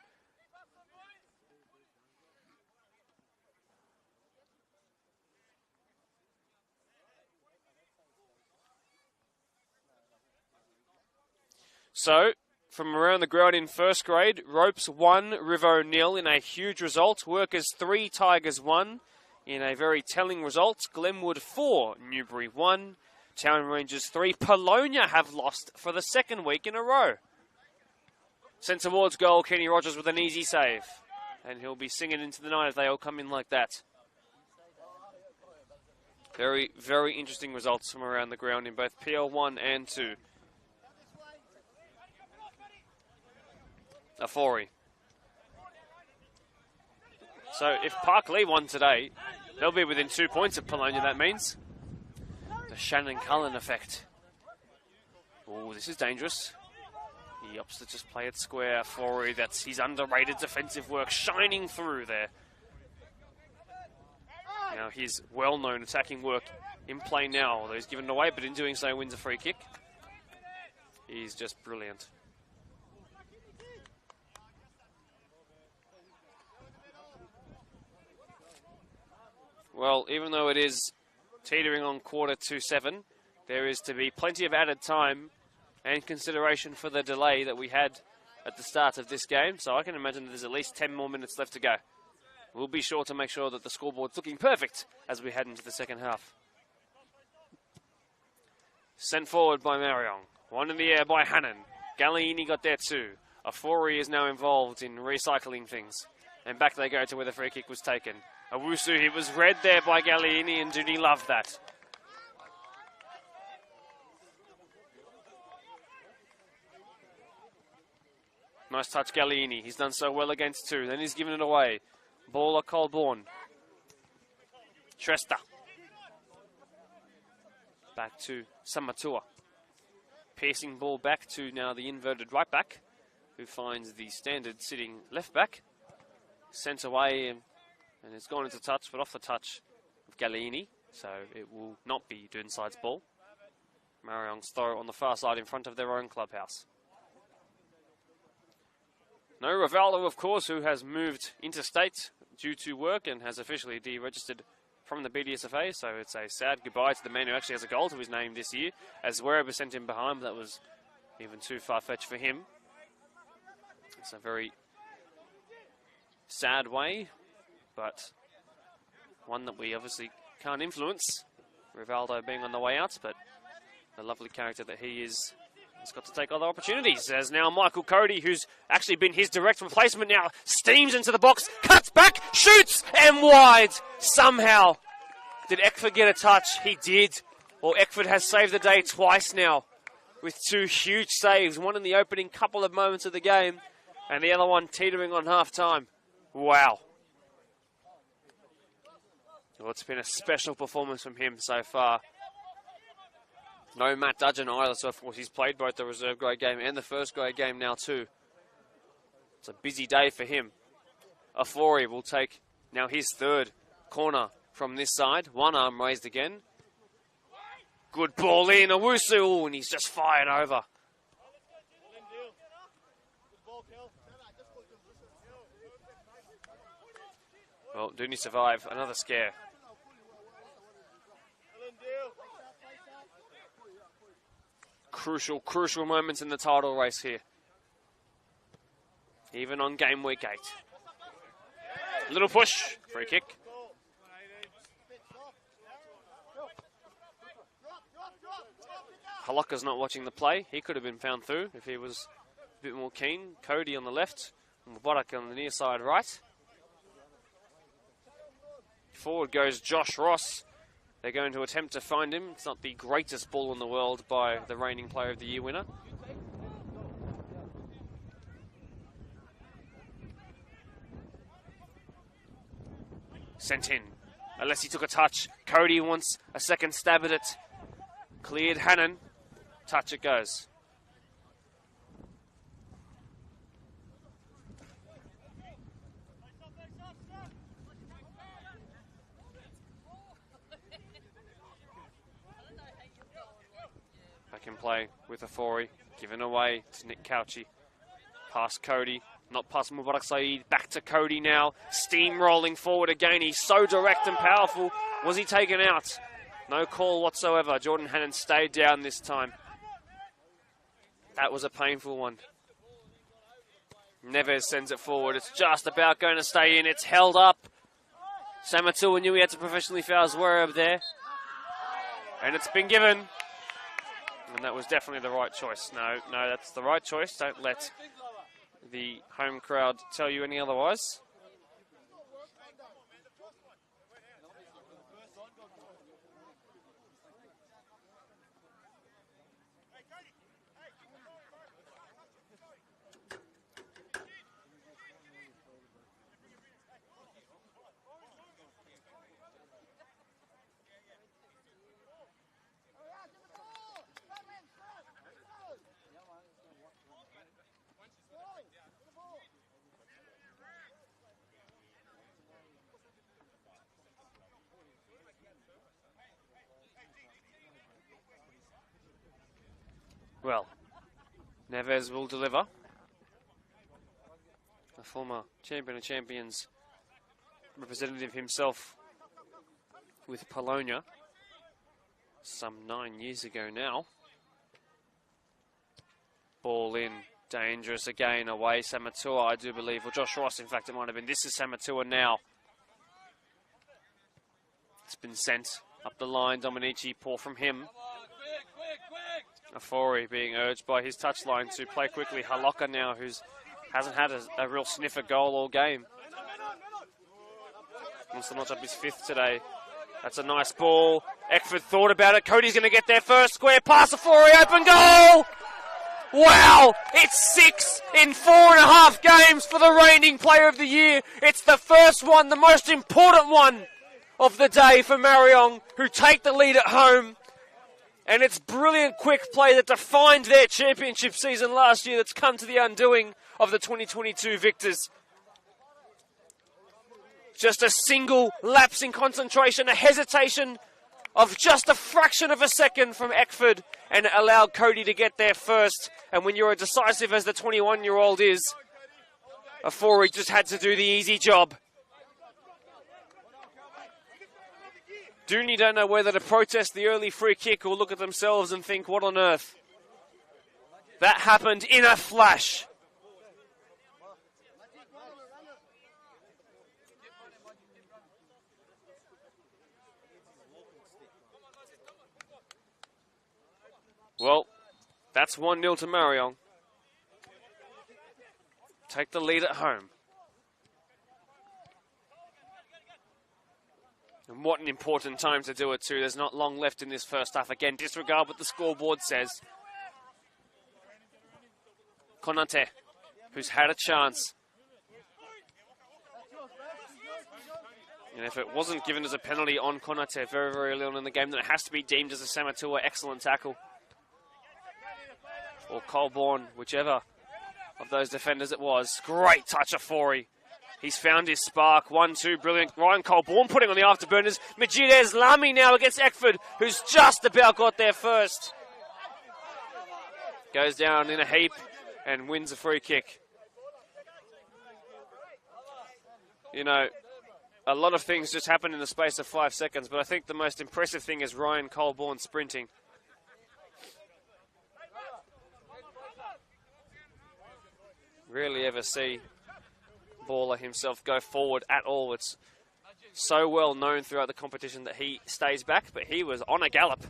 So, from around the ground in first grade, Ropes 1, Rivo 0 in a huge result. Workers 3, Tigers 1 in a very telling result. Glenwood 4, Newbury 1. Town Rangers 3. Polonia have lost for the second week in a row. Sent towards goal, Kenny Rogers with an easy save. And he'll be singing into the night if they all come in like that. Very, very interesting results from around the ground in both PL1 and 2. Afori. So if Park Lee won today, they'll be within 2 points of Polonia, that means. The Shannon Cullen effect. Oh, this is dangerous. He opts to just play it square. Afori, that's his underrated defensive work shining through there. Now his well-known attacking work in play now, although he's given it away, but in doing so wins a free kick. He's just brilliant. Well, even though it is teetering on 7:15, there is to be plenty of added time and consideration for the delay that we had at the start of this game. So I can imagine that there's at least 10 more minutes left to go. We'll be sure to make sure that the scoreboard's looking perfect as we head into the second half. Sent forward by Marayong. One in the air by Hannon. Galliini got there too. Afori is now involved in recycling things. And back they go to where the free kick was taken. Owusu, he was read there by Galliini, and Dooney loved that. Nice touch, Gallieni. He's done so well against two. Then he's given it away. Baller Colborne. Shrestha. Back to Samatua. Piercing ball back to now the inverted right back, who finds the standard sitting left back. Sent away and it's gone into touch, but off the touch of Gallieni. So it will not be Doonside's ball. Marayong's throw on the far side in front of their own clubhouse. No Rivaldo, of course, who has moved interstate due to work and has officially deregistered from the BDSFA, so it's a sad goodbye to the man who actually has a goal to his name this year, as wherever sent him behind, that was even too far-fetched for him. It's a very sad way, but one that we obviously can't influence. Rivaldo being on the way out, but the lovely character that he is has got to take other opportunities. As now Michael Cody, who's actually been his direct replacement, now steams into the box, cuts back, shoots, and wide. Somehow. Did Eckford get a touch? He did. Well, Eckford has saved the day twice now with two huge saves. One in the opening couple of moments of the game and the other one teetering on half-time. Wow. Well, it's been a special performance from him so far. No Matt Dudgeon either, so of course he's played both the reserve grade game and the first grade game now too. It's a busy day for him. Afori will take now his third corner from this side. One arm raised again. Good ball in, Owusu, and he's just fired over. Well, Dooney survive another scare. Crucial moments in the title race here. Even on game week 8. Little push, free kick. Halaka's not watching the play. He could have been found through if he was a bit more keen. Cody on the left, and Mubarak on the near side right. Forward goes Josh Ross. They're going to attempt to find him. It's not the greatest ball in the world by the reigning Player of the Year winner. Sent in. Unless he took a touch. Cody wants a second stab at it. Cleared Hannon. Touch it goes. Back in play with Afori. Given away to Nick Cauchi. Past Cody. Not past Mubarak Saeed. Back to Cody now. Steamrolling forward again. He's so direct and powerful. Was he taken out? No call whatsoever. Jordan Hannon stayed down this time. That was a painful one. Neves sends it forward. It's just about going to stay in. It's held up. Samatua knew he had to professionally foul Zwerab there. And it's been given. And that was definitely the right choice. No, that's the right choice. Don't let the home crowd tell you any otherwise. Well, Neves will deliver. A former champion of champions representative himself with Polonia some 9 years ago now. Ball in, dangerous again, away Samatua, I do believe, or Josh Ross, in fact it might have been. This is Samatua now. It's been sent up the line, Dominici, poor from him. Afori being urged by his touchline to play quickly. Halaka now, who hasn't had a real sniff at goal all game. Wants to notch up his 5th today. That's a nice ball. Eckford thought about it. Cody's going to get there first. Square pass, Afori, open goal! Wow! It's 6 in 4.5 games for the reigning player of the year. It's the first one, the most important one of the day for Marayong, who take the lead at home. And it's brilliant quick play that defined their championship season last year that's come to the undoing of the 2022 victors. Just a single lapse in concentration, a hesitation of just a fraction of a second from Eckford, and it allowed Cody to get there first. And when you're as decisive as the 21-year-old is, Afori just had to do the easy job. Dooney don't know whether to protest the early free kick or look at themselves and think, what on earth? That happened in a flash. Well, that's 1-0 to Marayong. Take the lead at home. And what an important time to do it too. There's not long left in this first half. Again, disregard what the scoreboard says. Konate, who's had a chance. And if it wasn't given as a penalty on Konate very, very early on in the game, then it has to be deemed as a Samatua excellent tackle. Or Colborne, whichever of those defenders it was. Great touch of Fori. He's found his spark. 1-2, brilliant. Ryan Colborne putting on the afterburners. Majid Lamy now against Eckford, who's just about got there first. Goes down in a heap and wins a free kick. You know, a lot of things just happen in the space of 5 seconds, but I think the most impressive thing is Ryan Colborne sprinting. Rarely ever see Baller himself go forward at all. It's so well known throughout the competition that he stays back, but he was on a gallop.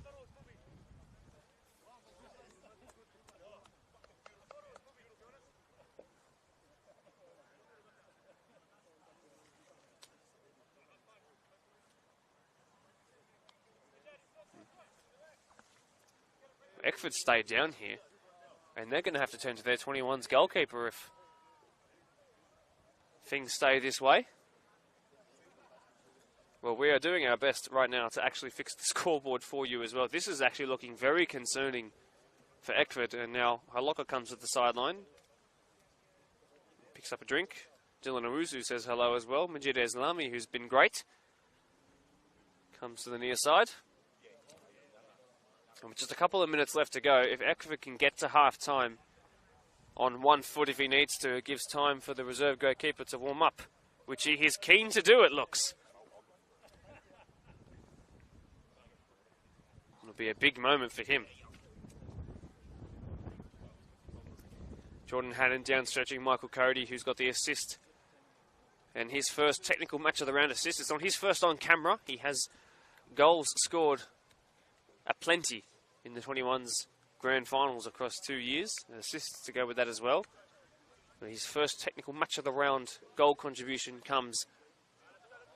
Eckford stayed down here, and they're going to have to turn to their 21's goalkeeper if things stay this way. Well, we are doing our best right now to actually fix the scoreboard for you as well. This is actually looking very concerning for Eckford, and now Haloka comes to the sideline. Picks up a drink. Dylan Owusu says hello as well. Majid Lamy, who's been great, comes to the near side. And with just a couple of minutes left to go, if Eckford can get to half-time on 1 foot if he needs to, it gives time for the reserve goalkeeper to warm up, which he is keen to do, it looks. It'll be a big moment for him. Jordan Hannon down stretching Michael Cody, who's got the assist. And his first technical match of the round assist. It's on his first on camera. He has goals scored aplenty in the 21's grand finals across 2 years, and assists to go with that as well. But his first technical match of the round goal contribution comes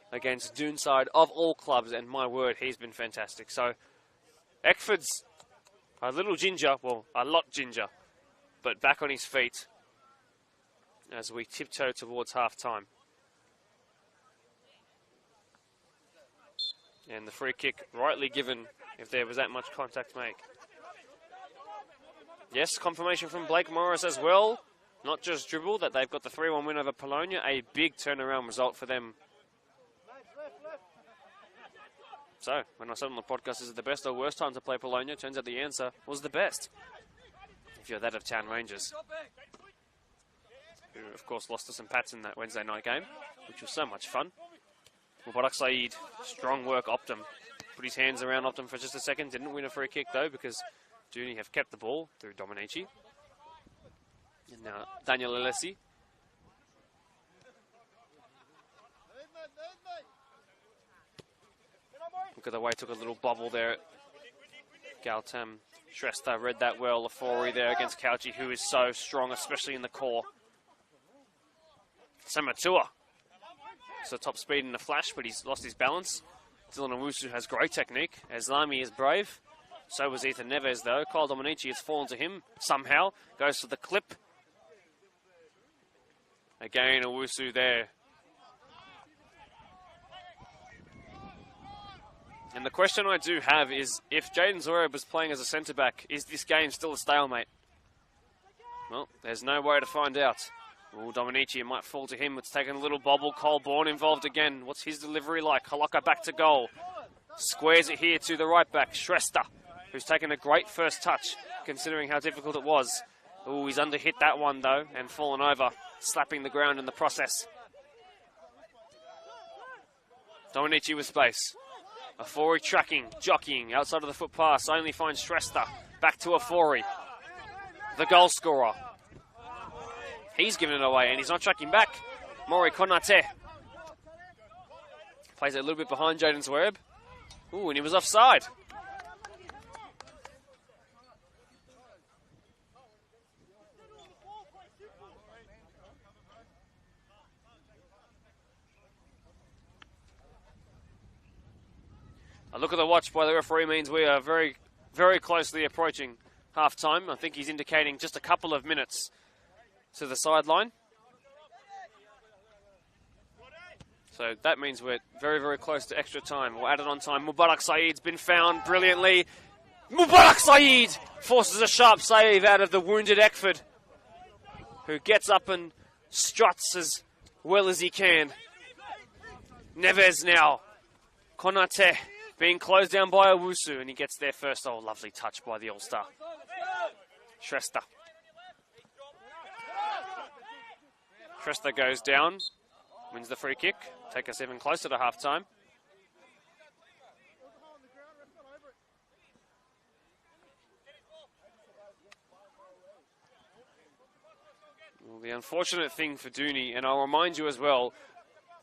against Doonside of all clubs, and my word, he's been fantastic. So Eckford's a little ginger, well, a lot ginger, but back on his feet as we tiptoe towards half-time. And the free kick rightly given if there was that much contact made. Yes, confirmation from Blake Morris as well. Not just dribble, that they've got the 3-1 win over Polonia. A big turnaround result for them. So, when I said on the podcast, is it the best or worst time to play Polonia? Turns out the answer was the best. If you're that of Town Rangers. Who, of course, lost to St. Pat's in that Wednesday night game, which was so much fun. Mubarak Saeed, strong work, Optum. Put his hands around Optum for just a second. Didn't win a free kick, though, because Dooney have kept the ball through Dominici. And now Daniel Alessi. Look at the way took a little bobble there. Galtam Shrestha read that well. Lafori there against Couchy, who is so strong, especially in the core. Samatua. So top speed in a flash, but he's lost his balance. Dylan Owusu has great technique. As Lamy is brave. So was Ethan Neves, though. Kyle Dominici has fallen to him somehow. Goes for the clip. Again, Owusu there. And the question I do have is, if Jaden Zwerb was playing as a centre-back, is this game still a stalemate? Well, there's no way to find out. Oh, Dominici, it might fall to him. It's taken a little bobble. Cole Bourne involved again. What's his delivery like? Halaka back to goal. Squares it here to the right back, Shrestha, who's taken a great first touch, considering how difficult it was. Oh, he's under-hit that one, though, and fallen over, slapping the ground in the process. Dominici with space. Afori tracking, jockeying, outside of the foot pass, only finds Shrestha. Back to Afori, the goal scorer. He's given it away, and he's not tracking back. Mori Konate plays it a little bit behind Jaden Zwerb. Ooh, and he was offside. A look at the watch by the referee means we are very, very closely approaching half-time. I think he's indicating just a couple of minutes to the sideline. So that means we're very, very close to extra time. We'll add it on time. Mubarak Saeed's been found brilliantly. Mubarak Saeed forces a sharp save out of the wounded Eckford, who gets up and struts as well as he can. Neves now. Konate being closed down by Owusu, and he gets there first. Oh, lovely touch by the All-Star. Shrestha. Shrestha goes down, wins the free kick. Take us even closer to half-time. Well, the unfortunate thing for Dooney, and I'll remind you as well,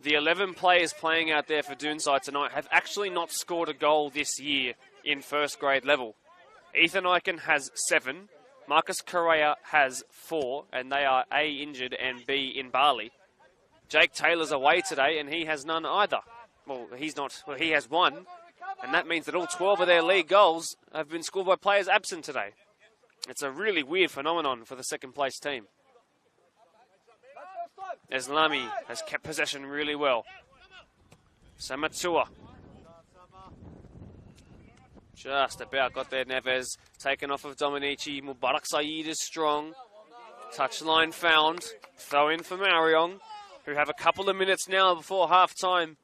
the 11 players playing out there for Doonside tonight have actually not scored a goal this year in first grade level. Ethan Eichen has 7. Marcus Correa has 4, and they are A, injured, and B, in Bali. Jake Taylor's away today, and he has none either. Well, he's not. Well, he has 1, and that means that all 12 of their league goals have been scored by players absent today. It's a really weird phenomenon for the second-place team. Eslami has kept possession really well. Samatua. Just about got there, Neves. Taken off of Dominici. Mubarak Saeed is strong. Touchline found. Throw in for Marayong, who have a couple of minutes now before half-time.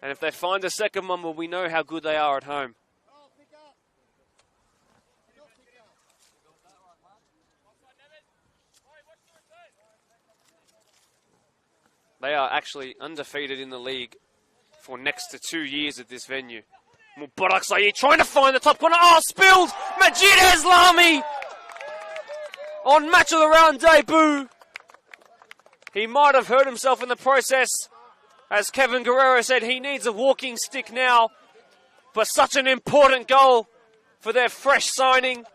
And if they find a second one, well, we know how good they are at home. They are actually undefeated in the league for next to 2 years at this venue. Mubarak Saeed trying to find the top corner. Oh, spilled! Majid Eslami on match of the round debut. He might have hurt himself in the process. As Kevin Guerrero said, he needs a walking stick now. But such an important goal for their fresh signing.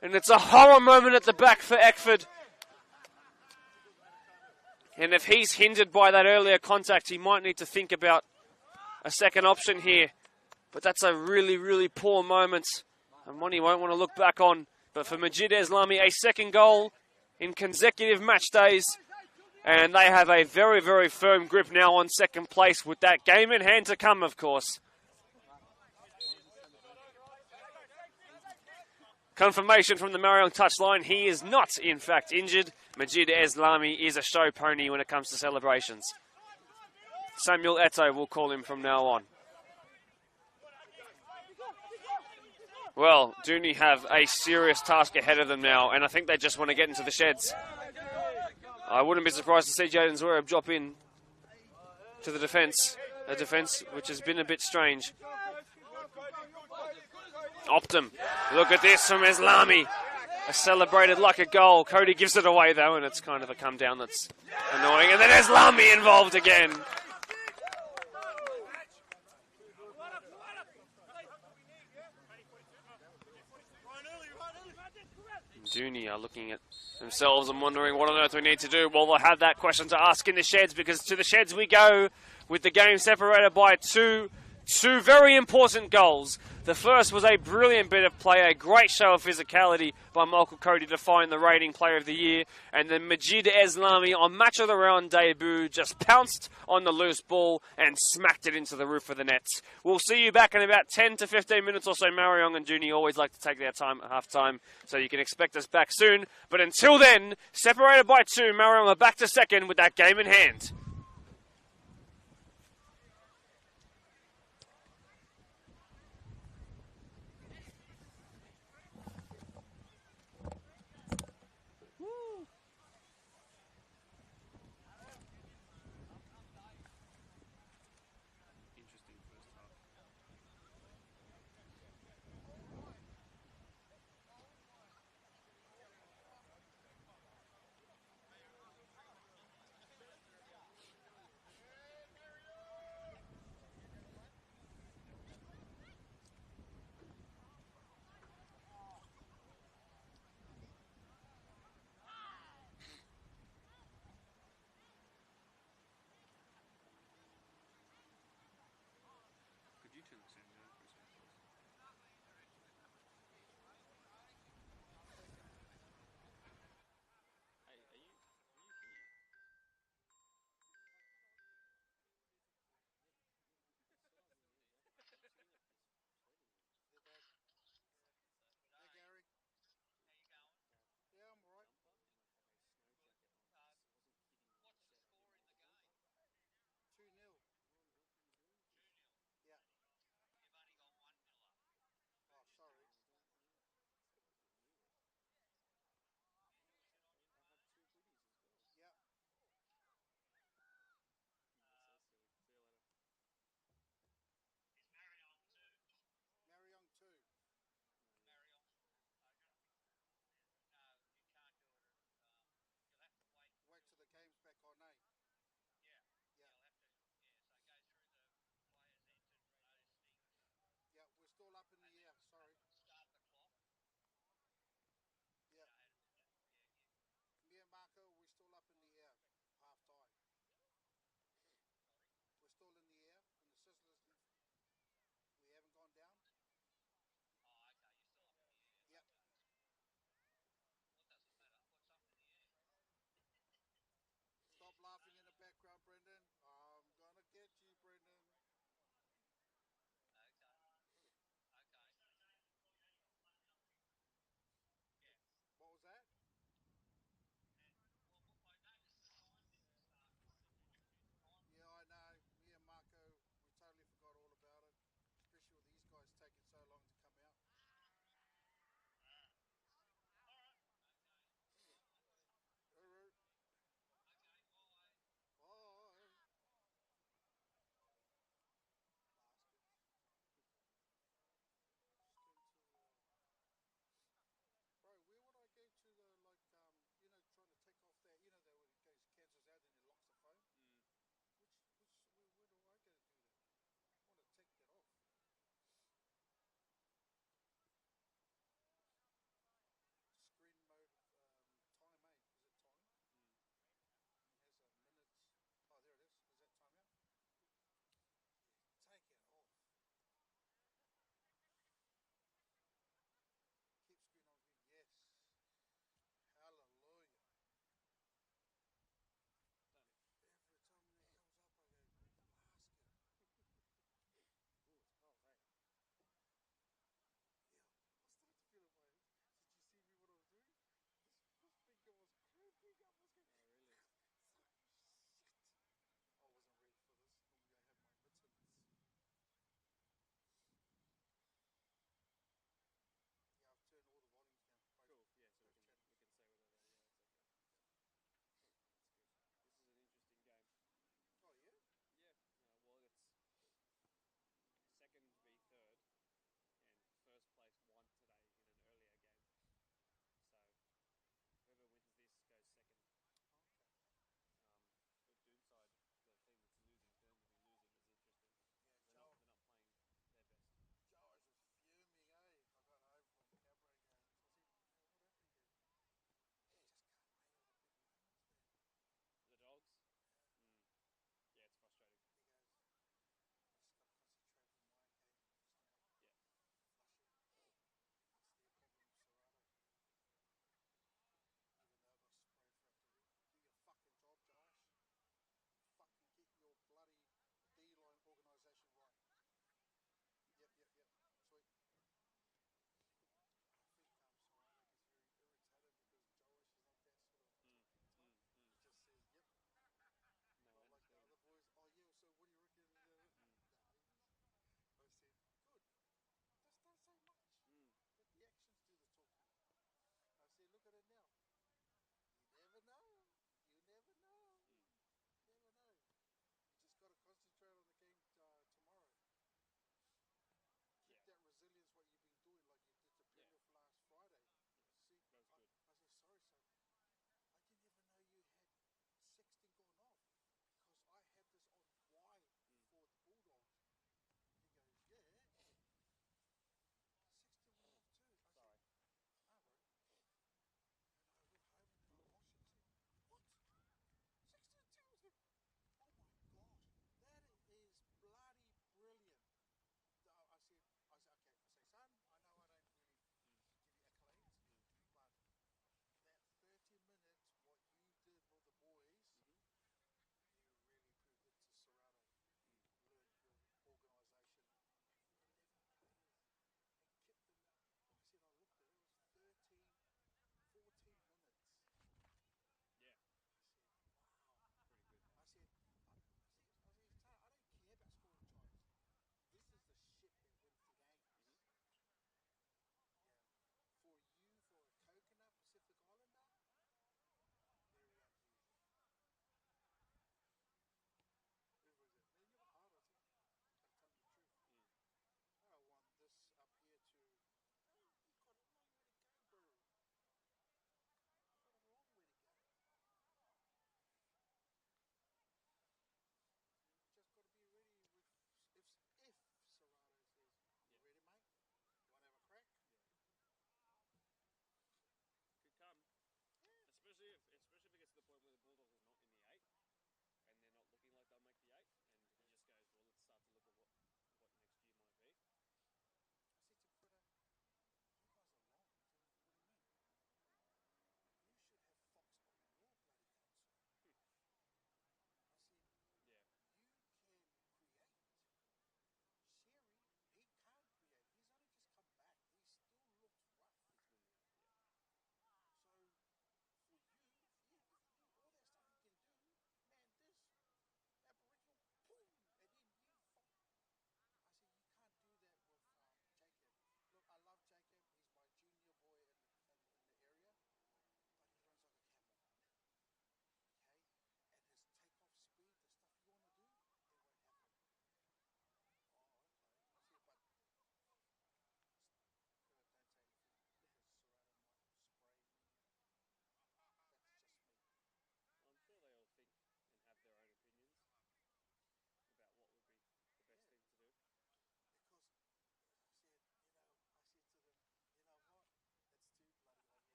And it's a horror moment at the back for Eckford. And if he's hindered by that earlier contact, he might need to think about a second option here. But that's a really, really poor moment, and one he won't want to look back on. But for Majid Eslami, a second goal in consecutive match days. And they have a very, very firm grip now on second place, with that game in hand to come, of course. Confirmation from the Marayong touchline. He is not, in fact, injured. Majid Eslami is a show pony when it comes to celebrations. Samuel Eto'o will call him from now on. Well, Dooney have a serious task ahead of them now, and I think they just want to get into the sheds. I wouldn't be surprised to see Jaden Zwerb drop in to the defence. A defence which has been a bit strange. Optum. Look at this from Eslami. Celebrated like a goal. Cody gives it away, though, and it's kind of a come down that's annoying. And then Eslami involved again. Dooney are looking at themselves and wondering what on earth we need to do. Well, we'll have that question to ask in the sheds, because to the sheds we go with the game separated by 2. Two very important goals. The first was a brilliant bit of play, a great show of physicality by Michael Cody to find the rating player of the year. And then Majid Eslami on match of the round debut just pounced on the loose ball and smacked it into the roof of the nets. We'll see you back in about 10 to 15 minutes or so. Marayong and Junie always like to take their time at half time, so you can expect us back soon. But until then, separated by 2, Marayong are back to second with that game in hand.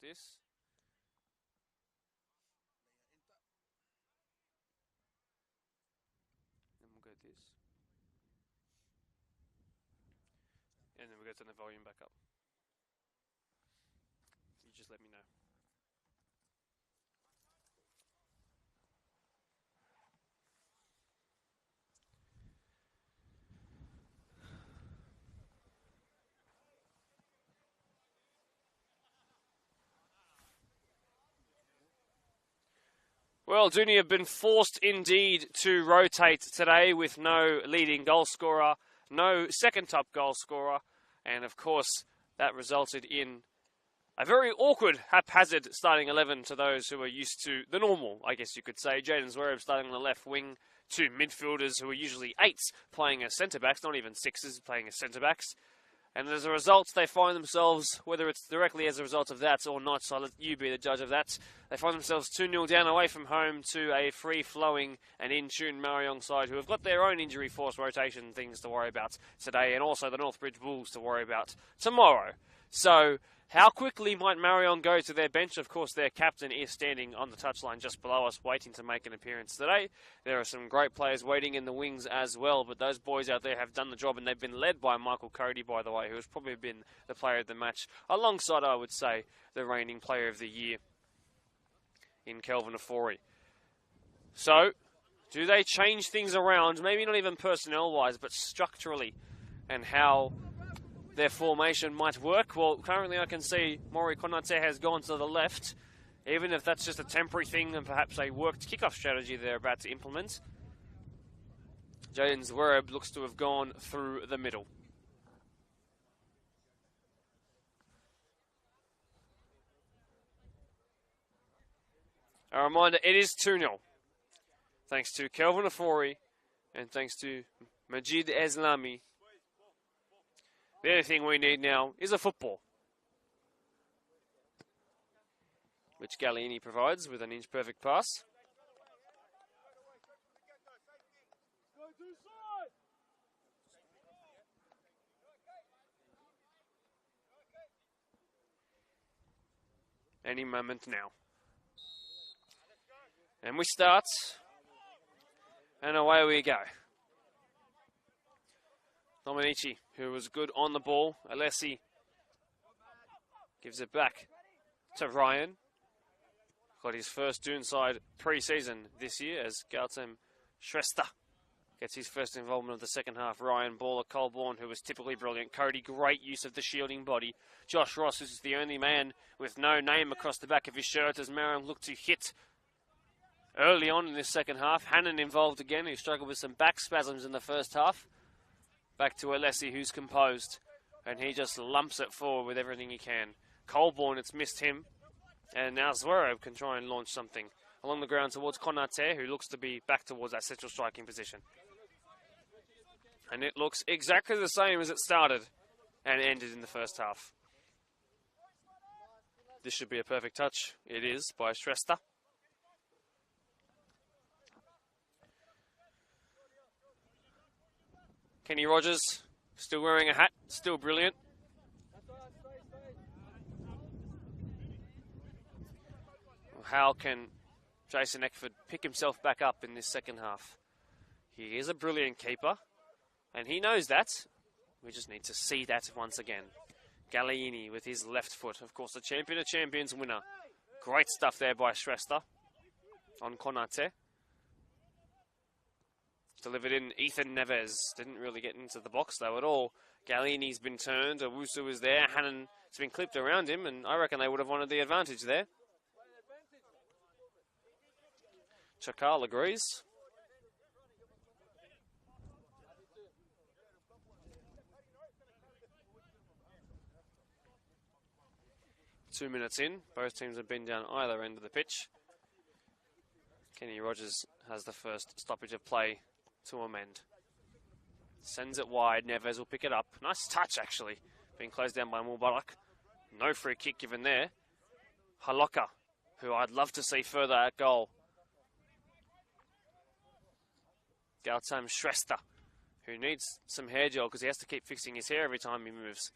this. And we'll go this. And then we'll go turn the volume back up. You just let me know. Well, Dooney have been forced indeed to rotate today with no leading goal scorer, no second top goal scorer, and of course that resulted in a very awkward, haphazard starting 11 to those who are used to the normal, I guess you could say. Jaden Zverev starting on the left wing, two midfielders who are usually eights playing as centre-backs, not even sixes playing as centre-backs. And as a result, they find themselves, whether it's directly as a result of that or not, so I'll let you be the judge of that, they find themselves 2-0 down away from home to a free-flowing and in-tune Marayong side who have got their own injury force rotation things to worry about today, and also the Northbridge Bulls to worry about tomorrow. So, how quickly might Marayong go to their bench? Of course, their captain is standing on the touchline just below us, waiting to make an appearance today. There are some great players waiting in the wings as well, but those boys out there have done the job, and they've been led by Michael Cody, by the way, who has probably been the player of the match, alongside, I would say, the reigning player of the year in Kelvin Ofori. So, do they change things around, maybe not even personnel-wise, but structurally, and how their formation might work? Well, currently I can see Maury Konate has gone to the left, even if that's just a temporary thing and perhaps a worked kickoff strategy they're about to implement. Jaden Zverev looks to have gone through the middle. A reminder, it is 2-0. Thanks to Kelvin Ofori and thanks to Majid Eslami. The only thing we need now is a football, which Gallieni provides with an inch-perfect pass. Any moment now. And we start, and away we go. Dominici, who was good on the ball. Alessi gives it back to Ryan. Got his first Doonside pre-season this year as Gautam Shrestha gets his first involvement of the second half. Ryan Baller, Colborne, who was typically brilliant. Cody, great use of the shielding body. Josh Ross, who's the only man with no name across the back of his shirt as Marayong looked to hit early on in this second half. Hannon involved again, who struggled with some back spasms in the first half. Back to Alessi, who's composed, and he just lumps it forward with everything he can. Colborne, it's missed him, and now Zverev can try and launch something along the ground towards Konate, who looks to be back towards that central striking position. And it looks exactly the same as it started and ended in the first half. This should be a perfect touch. It is by Shrestha. Kenny Rogers, still wearing a hat, still brilliant. How can Jason Eckford pick himself back up in this second half? He is a brilliant keeper, and he knows that. We just need to see that once again. Gallieni with his left foot, of course, the champion of champions winner. Great stuff there by Shrestha on Konate. Delivered in. Ethan Neves didn't really get into the box though at all. Gallieni's been turned. Owusu is there. Hannon has been clipped around him, and I reckon they would have wanted the advantage there. Chakal agrees. Two minutes in. Both teams have been down either end of the pitch. Kenny Rogers has the first stoppage of play to amend. Sends it wide. Neves will pick it up. Nice touch, actually. Being closed down by Mubarak. No free kick given there. Haloka, who I'd love to see further at goal. Gautam Shrestha, who needs some hair gel because he has to keep fixing his hair every time he moves.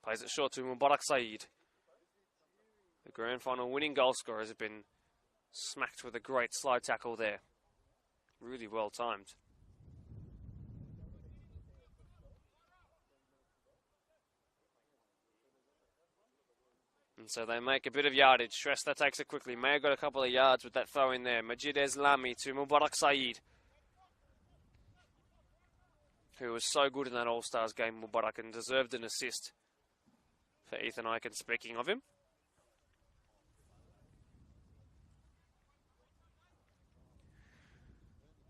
Plays it short to Mubarak Saeed. The grand final winning goal scorer has been smacked with a great slide tackle there. Really well timed. And so they make a bit of yardage. Shrestha takes it quickly. May have got a couple of yards with that throw in there. Majid Eslami to Mubarak Saeed, who was so good in that All-Stars game, Mubarak, and deserved an assist for Ethan Eichen, speaking of him.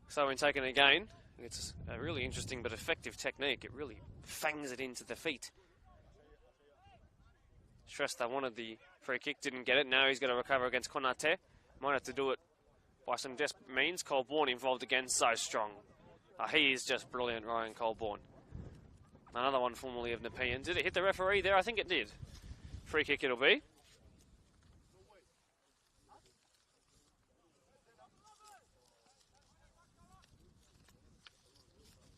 So when taken again, it's a really interesting but effective technique. It really fangs it into the feet. Shrestha wanted the free kick, didn't get it. Now he's got to recover against Konate. Might have to do it by some desperate means. Colborne involved again, so strong. He is just brilliant, Ryan Colborne. Another one formerly of Nepean. Did it hit the referee there? I think it did. Free kick it'll be.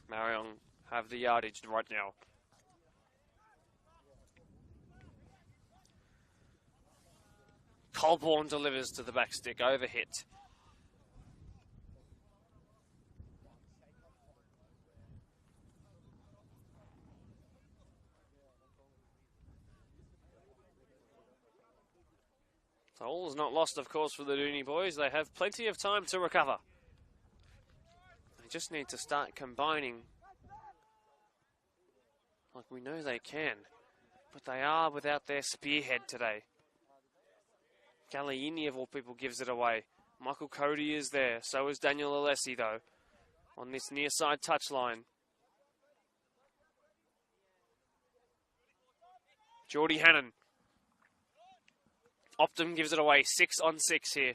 Marayong have the yardage right now. Colborne delivers to the back stick, overhit. So all is not lost, of course, for the Dooney boys. They have plenty of time to recover. They just need to start combining like we know they can. But they are without their spearhead today. Galliini, of all people, gives it away. Michael Cody is there. So is Daniel Alessi, though, on this near side touchline. Geordie Hannon. Optum gives it away. 6 on 6 here.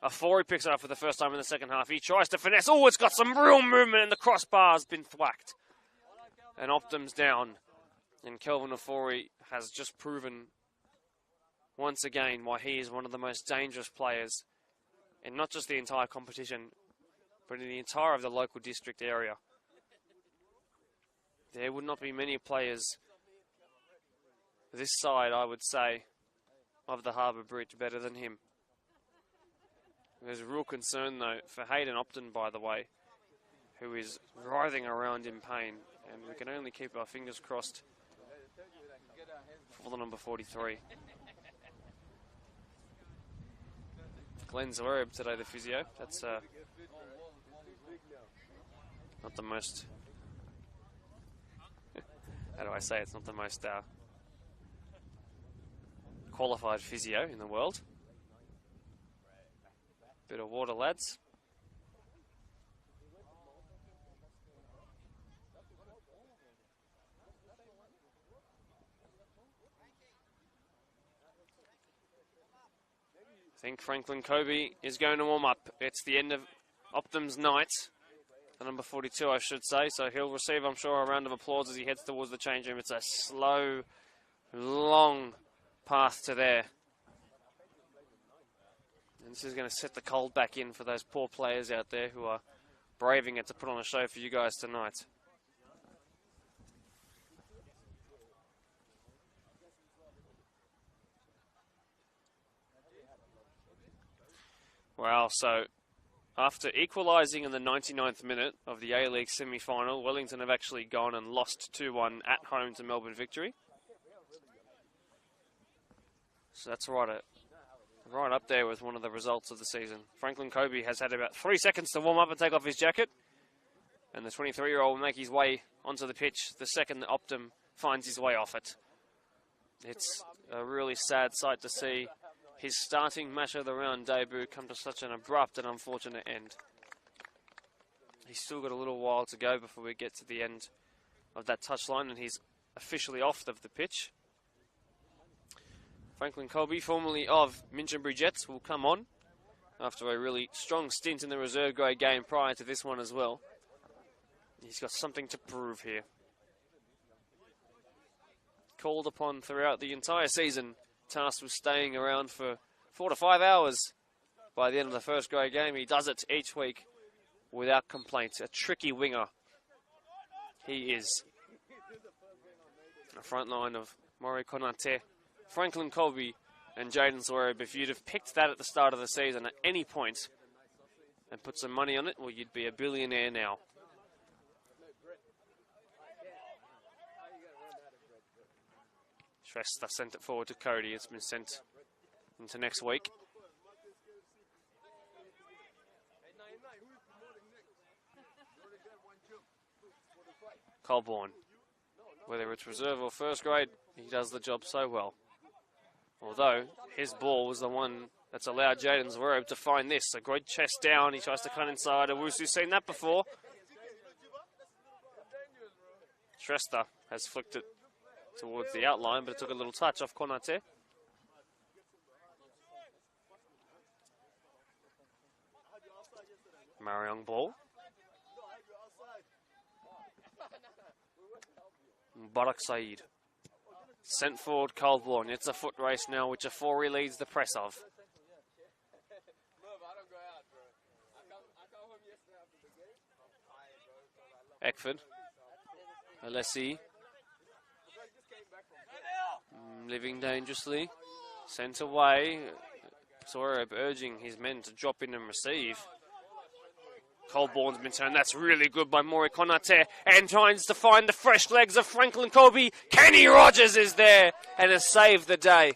A 4 he picks it up for the first time in the second half. He tries to finesse. Oh, it's got some real movement, and the crossbar's been thwacked. And Optum's down. And Kelvin Ofori has just proven once again why he is one of the most dangerous players in not just the entire competition, but in the entire of the local district area. There would not be many players this side, I would say, of the Harbour Bridge better than him. There's a real concern, though, for Hayden Opton, by the way, who is writhing around in pain, and we can only keep our fingers crossed for the number 43. Glenn Zwerb today, the physio. That's not the most... how do I say? It's not the most qualified physio in the world. Bit of water, lads. I think Franklin Kobe is going to warm up. It's the end of Optum's night. The number 42, I should say. So he'll receive, I'm sure, a round of applause as he heads towards the change room. It's a slow, long path to there. And this is going to set the cold back in for those poor players out there who are braving it to put on a show for you guys tonight. Well, so after equalising in the 99th minute of the A-League semi-final, Wellington have actually gone and lost 2-1 at home to Melbourne Victory. So that's right up there with one of the results of the season. Franklin Kobe has had about 3 seconds to warm up and take off his jacket. And the 23-year-old will make his way onto the pitch the second that Optum finds his way off it. It's a really sad sight to see his starting match of the round debut come to such an abrupt and unfortunate end. He's still got a little while to go before we get to the end of that touchline, and he's officially off of the pitch. Franklin Colby, formerly of Minchinbury Jets, will come on after a really strong stint in the reserve grade game prior to this one as well. He's got something to prove here. Called upon throughout the entire season, tasked with staying around for 4 to 5 hours by the end of the first grade game. He does it each week without complaint. A tricky winger he is. The front line of Maury Konate, Franklin Colby, and Jaden Swerve. If you'd have picked that at the start of the season at any point and put some money on it, well, you'd be a billionaire now. Shrestha sent it forward to Cody. It's been sent into next week. Colborne, whether it's reserve or first grade, he does the job so well. Although his ball was the one that's allowed Jaden Zwerb to find this. A great chest down. He tries to cut inside. Owusu's seen that before. Shrestha has flicked it towards the outline, but it took a little touch off Konate. Marayong ball. Barak Saeed. Sent forward Colborne. It's a foot race now, which Afori leads the press of. Eckford. Alessi. Living dangerously. Sent away. Sorab urging his men to drop in and receive. Colborne's been turned. That's really good by Maury Konate. And tries to find the fresh legs of Franklin Colby. Kenny Rogers is there and has saved the day.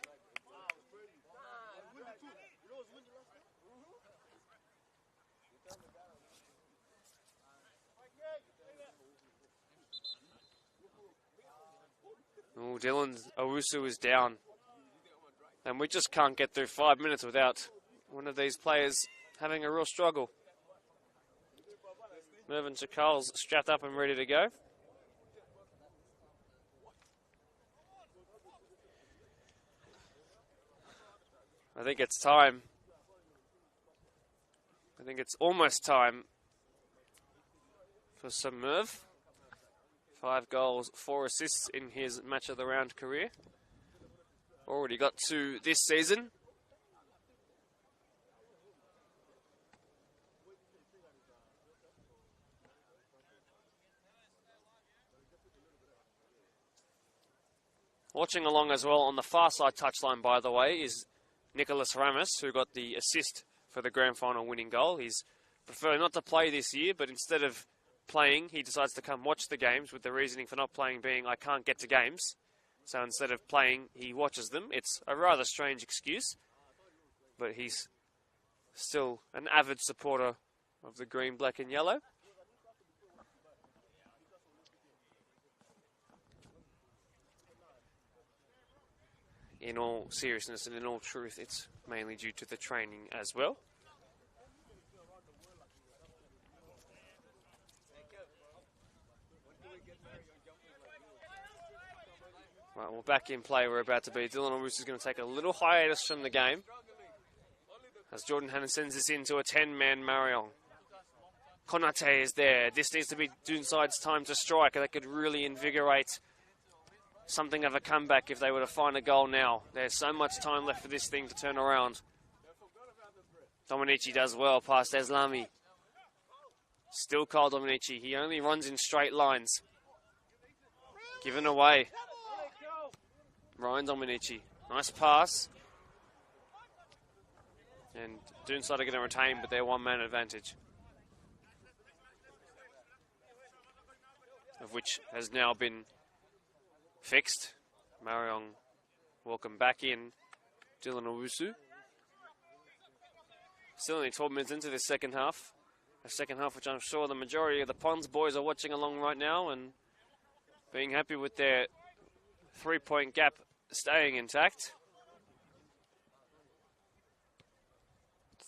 Oh, Dylan Owusu is down. And we just can't get through 5 minutes without one of these players having a real struggle. Mervyn Chakal's strapped up and ready to go. I think it's time. I think it's almost time for some Merv. 5 goals, 4 assists in his match of the round career. Already got 2 this season. Watching along as well on the far side touchline, by the way, is Nicholas Ramos, who got the assist for the grand final winning goal. He's preferred not to play this year, but instead of playing, he decides to come watch the games, with the reasoning for not playing being, I can't get to games. So instead of playing, he watches them. It's a rather strange excuse, but he's still an avid supporter of the green, black and yellow. In all seriousness and in all truth, it's mainly due to the training as well. Right, well, back in play we're about to be. Dylan Owusu is going to take a little hiatus from the game as Jordan Hannon sends this into a 10-man Marayong. Konate is there. This needs to be Doonside's time to strike. That could really invigorate something of a comeback if they were to find a goal now. There's so much time left for this thing to turn around. Dominici does well past Eslami. Still Kyle Dominici. He only runs in straight lines. Given away. Ryan Dominici. Nice pass. And Doonside are going to retain, but they're one-man advantage. Of which has now been fixed. Marayong welcome back in Dylan Owusu. Still only 12 minutes into this second half. A second half which I'm sure the majority of the Ponds boys are watching along right now and being happy with their 3-point gap staying intact.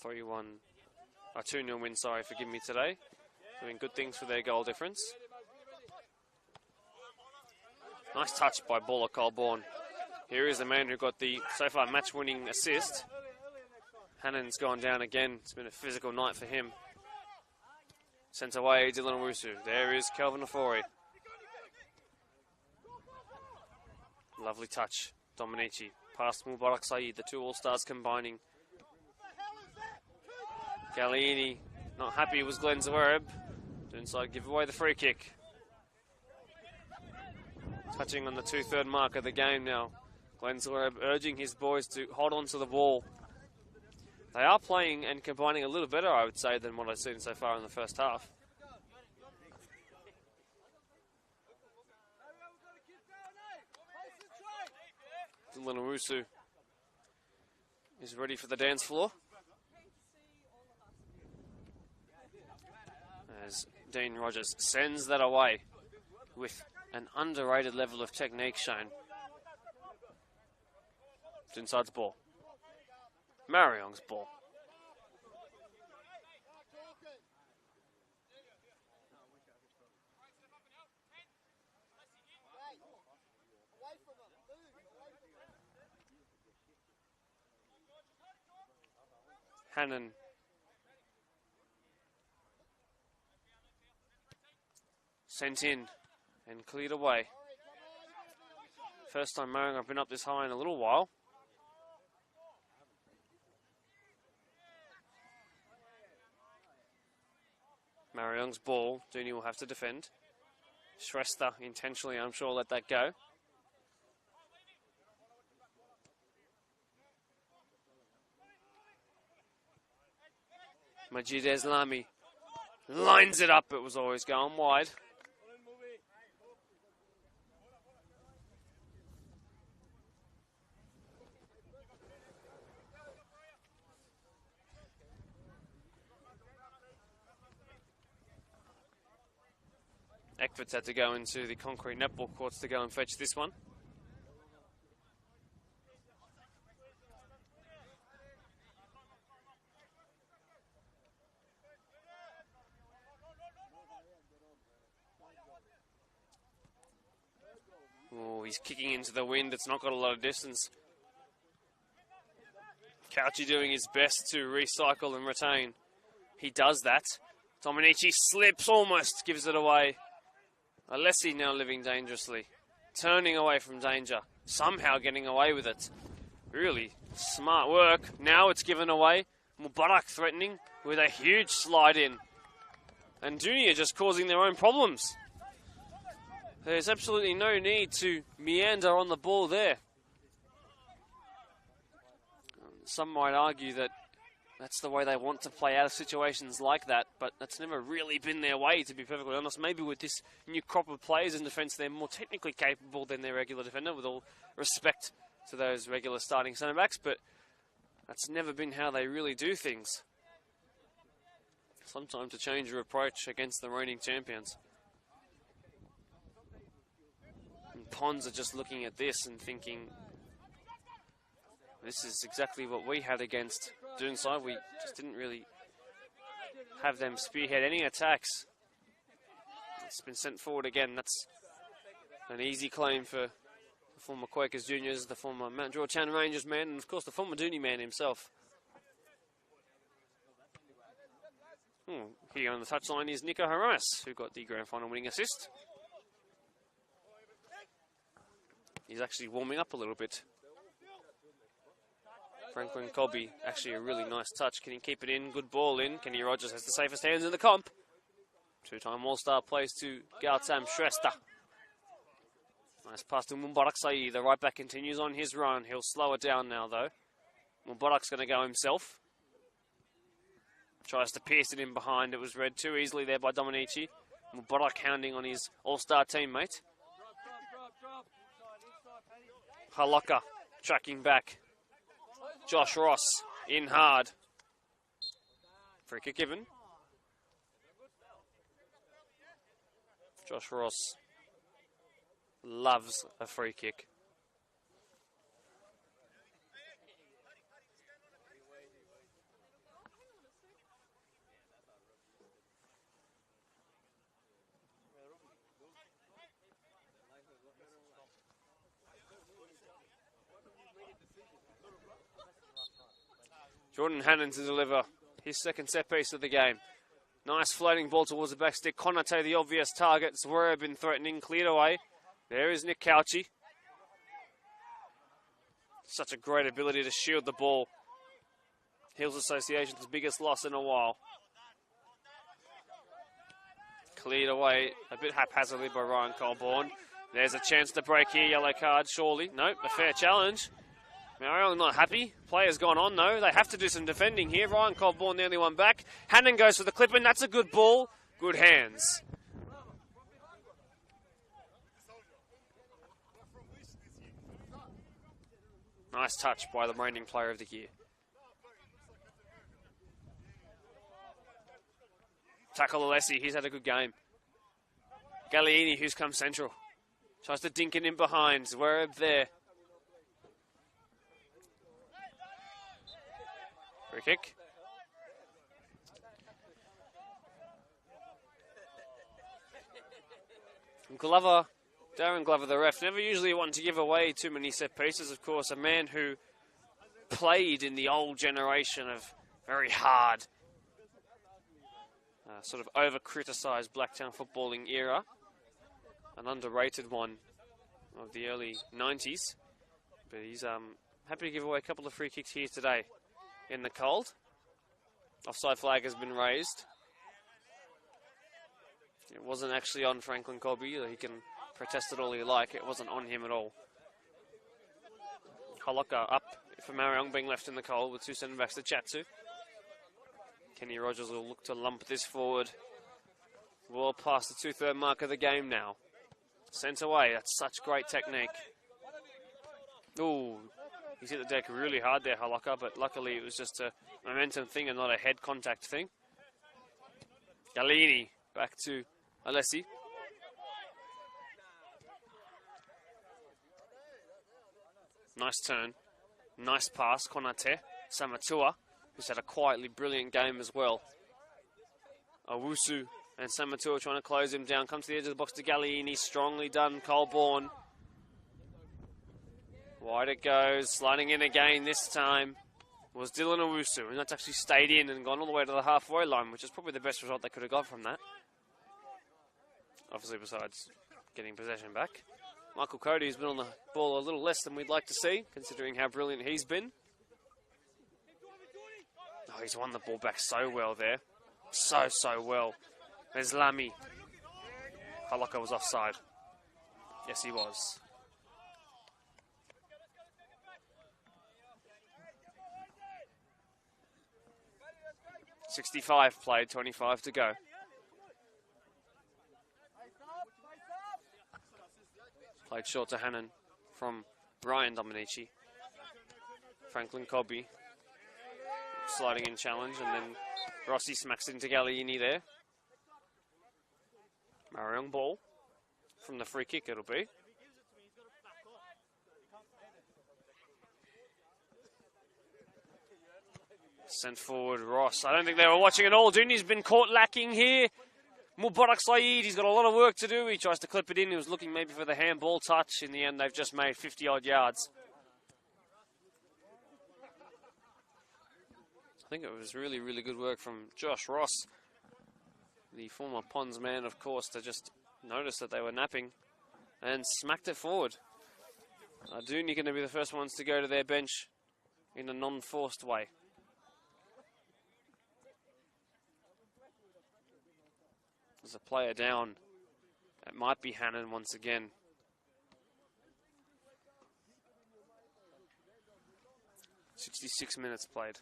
2-0 win, sorry, forgive me today. Doing good things for their goal difference. Nice touch by Baller Colborne. Here is the man who got the, so far, match-winning assist. Hannon's gone down again. It's been a physical night for him. Sent away Dylan Owusu. There is Kelvin Afori. Lovely touch. Dominici. Past Mubarak Saeed. The 2 All-Stars combining. Galliini not happy with Glenn Zwerb. Doonside give away the free kick. Touching on the 2/3 mark of the game now. Glensworth urging his boys to hold on to the ball. They are playing and combining a little better, I would say, than what I've seen so far in the first half. Linurusu is ready for the dance floor. As Dean Rogers sends that away with an underrated level of technique shown. Doonside's ball. Marayong's ball. Hannon. Sent in and cleared away. First time Marayong have been up this high in a little while. Marayong's ball. Dooney will have to defend. Shrestha intentionally, I'm sure, let that go. Majid Eslami lines it up. It was always going wide. Eckfort's had to go into the concrete netball courts to go and fetch this one. Oh, he's kicking into the wind. It's not got a lot of distance. Couchy doing his best to recycle and retain. He does that. Dominici slips, almost gives it away. Alessi now living dangerously. Turning away from danger. Somehow getting away with it. Really smart work. Now it's given away. Mubarak threatening with a huge slide in. And Dooney are just causing their own problems. There's absolutely no need to meander on the ball there. Some might argue that that's the way they want to play out of situations like that, but that's never really been their way, to be perfectly honest. Maybe with this new crop of players in defence, they're more technically capable than their regular defender, with all respect to those regular starting centre-backs, but that's never been how they really do things. Sometimes to change your approach against the reigning champions. And Pons are just looking at this and thinking, this is exactly what we had against Doonside. We just didn't really have them spearhead any attacks. It's been sent forward again. That's an easy claim for the former Quakers Juniors, the former Mount Georgetown Rangers man, and of course the former Dooney man himself. Here on the touchline is Nico Harris, who got the grand final winning assist. He's actually warming up a little bit. Franklin Colby, actually a really nice touch. Can he keep it in? Good ball in. Kenny Rogers has the safest hands in the comp. Two-time All-Star plays to Gautam Shrestha. Nice pass to Mubarak Saeed. The right back continues on his run. He'll slow it down now, though. Mubarak's going to go himself. Tries to pierce it in behind. It was read too easily there by Dominici. Mubarak hounding on his All-Star teammate. Halaka tracking back. Josh Ross in hard. Free kick given. Josh Ross loves a free kick. Jordan Hannon to deliver his second set piece of the game. Nice floating ball towards the back stick. Konate, the obvious target. Zwerb been threatening, cleared away. There is Nick Couchy. Such a great ability to shield the ball. Hills Association's biggest loss in a while. Cleared away a bit haphazardly by Ryan Colborne. There's a chance to break here. Yellow card, surely. Nope, a fair challenge. Marayong not happy. Player's gone on, though. They have to do some defending here. Ryan Colborne, the only one back. Hannon goes for the clip, and that's a good ball. Good hands. Nice touch by the reigning player of the year. Tackle Alessi, he's had a good game. Galliini, who's come central. Tries to dink it in behind. We're there. Free kick. Glover, Darren Glover, the ref, never usually one to give away too many set pieces. Of course, a man who played in the old generation of very hard, sort of over-criticised Blacktown footballing era. An underrated one of the early 90s. But he's happy to give away a couple of free kicks here today in the cold. Offside flag has been raised. It wasn't actually on Franklin Colby. He can protest it all he like. It wasn't on him at all. Holocka up for Marayong, being left in the cold with two centre backs to chat to. Kenny Rogers will look to lump this forward. Well past the 2/3 mark of the game now. Sent away. That's such great technique. Ooh, he's hit the deck really hard there, Holocka, but luckily it was just a momentum thing and not a head contact thing. Galliini back to Alessi. Nice turn. Nice pass. Konate. Samatua, who's had a quietly brilliant game as well. Owusu and Samatua trying to close him down. Comes to the edge of the box to Galliini. Strongly done. Colborne. Wide it goes. Sliding in again this time was Dylan Owusu. And that's actually stayed in and gone all the way to the halfway line, which is probably the best result they could have got from that. Obviously, besides getting possession back. Michael Cody's been on the ball a little less than we'd like to see, considering how brilliant he's been. Oh, he's won the ball back so well there. So well. There's Lamy. Holocka was offside. Yes, he was. .65 played, 25 to go. Played short to Hannon from Ryan Dominici. Franklin Colby sliding in challenge, and then Rossi smacks into Galliini there. Marayong ball from the free kick it'll be. Sent forward Ross. I don't think they were watching at all. Dooney's been caught lacking here. Mubarak Saeed, he's got a lot of work to do. He tries to clip it in. He was looking maybe for the handball touch. In the end, they've just made 50-odd yards. I think it was really, really good work from Josh Ross, the former Ponds man, of course, to just notice that they were napping and smacked it forward. Dooney going to be the first ones to go to their bench in a non-forced way. There's a player down. It might be Hannon once again. 66 minutes played.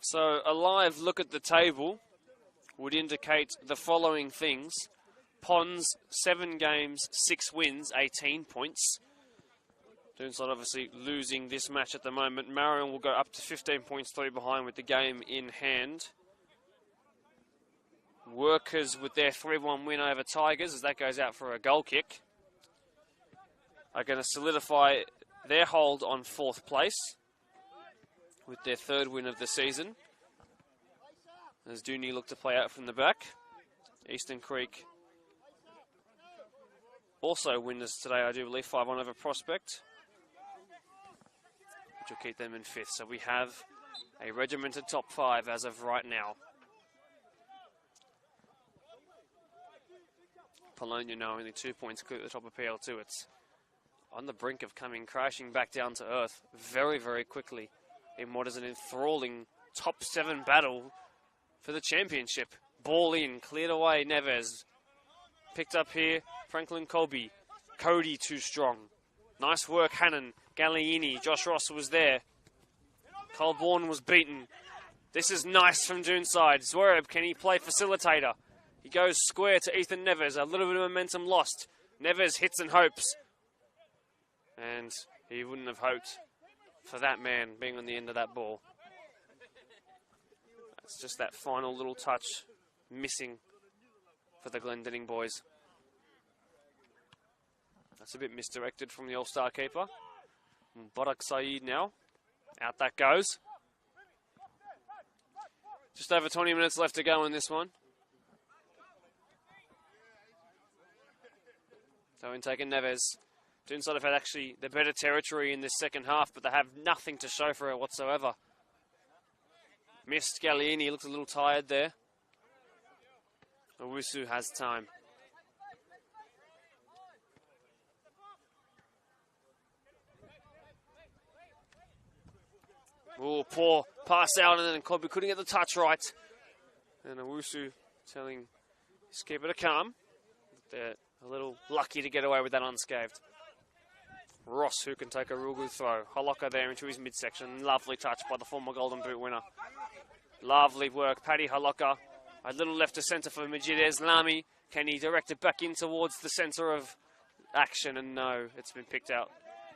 So a live look at the table would indicate the following things. Ponds, 7 games, 6 wins, 18 points. Doonside obviously losing this match at the moment. Marayong will go up to 15 points, 3 behind with the game in hand. Workers with their 3-1 win over Tigers, as that goes out for a goal kick, are going to solidify their hold on 4th place with their 3rd win of the season. As Dooney looked to play out from the back. Eastern Creek also winners today, I do believe, 5-1 over Prospect, which will keep them in 5th. So we have a regimented top 5 as of right now. Polonia now only 2 points clear at the top of PL2. It's on the brink of coming crashing back down to earth very, very quickly in what is an enthralling top 7 battle for the championship. Ball in, cleared away, Neves. Picked up here, Franklin Colby. Cody too strong. Nice work, Hannon. Galliini, Josh Ross was there. Colborne was beaten. This is nice from Doonside. Zwerb, can he play facilitator? He goes square to Ethan Neves. A little bit of momentum lost. Neves hits and hopes. And he wouldn't have hoped for that man being on the end of that ball. It's just that final little touch missing for the Glendinning boys. That's a bit misdirected from the All-Star keeper. Barak Saeed now. Out that goes. Just over 20 minutes left to go in this one. So in taking Neves. Doonside have had actually the better territory in this second half, but they have nothing to show for it whatsoever. Missed Galliini, looks a little tired there. Owusu has time. Oh, poor pass out, and then Kobe couldn't get the touch right. And Owusu telling his keeper to calm. They're a little lucky to get away with that unscathed. Ross, who can take a real good throw. Holoka there into his midsection. Lovely touch by the former Golden Boot winner. Lovely work. Paddy Holoka. A little left to centre for Majid Eslami. Can he direct it back in towards the centre of action? And no, it's been picked out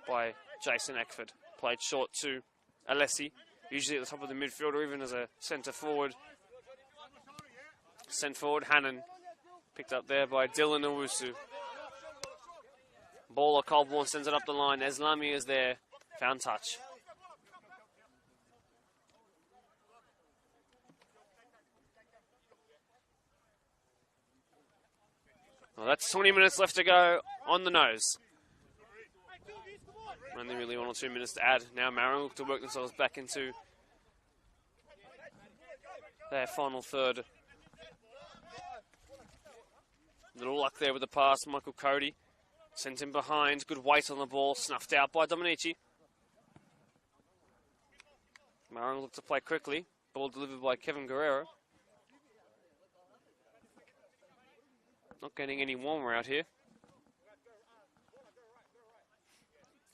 by Jason Eckford. Played short to Alessi. Usually at the top of the midfield or even as a centre forward. Sent forward Hannon. Picked up there by Dylan Owusu. Baller Colborne sends it up the line. Eslami is there. Found touch. Well, that's 20 minutes left to go on the nose. Only really 1 or 2 minutes to add. Now Marayong look to work themselves back into their final third. Little luck there with the pass. Michael Cody sent him behind. Good weight on the ball. Snuffed out by Dominici. Marayong looked to play quickly. Ball delivered by Kevin Guerrero. Not getting any warmer out here.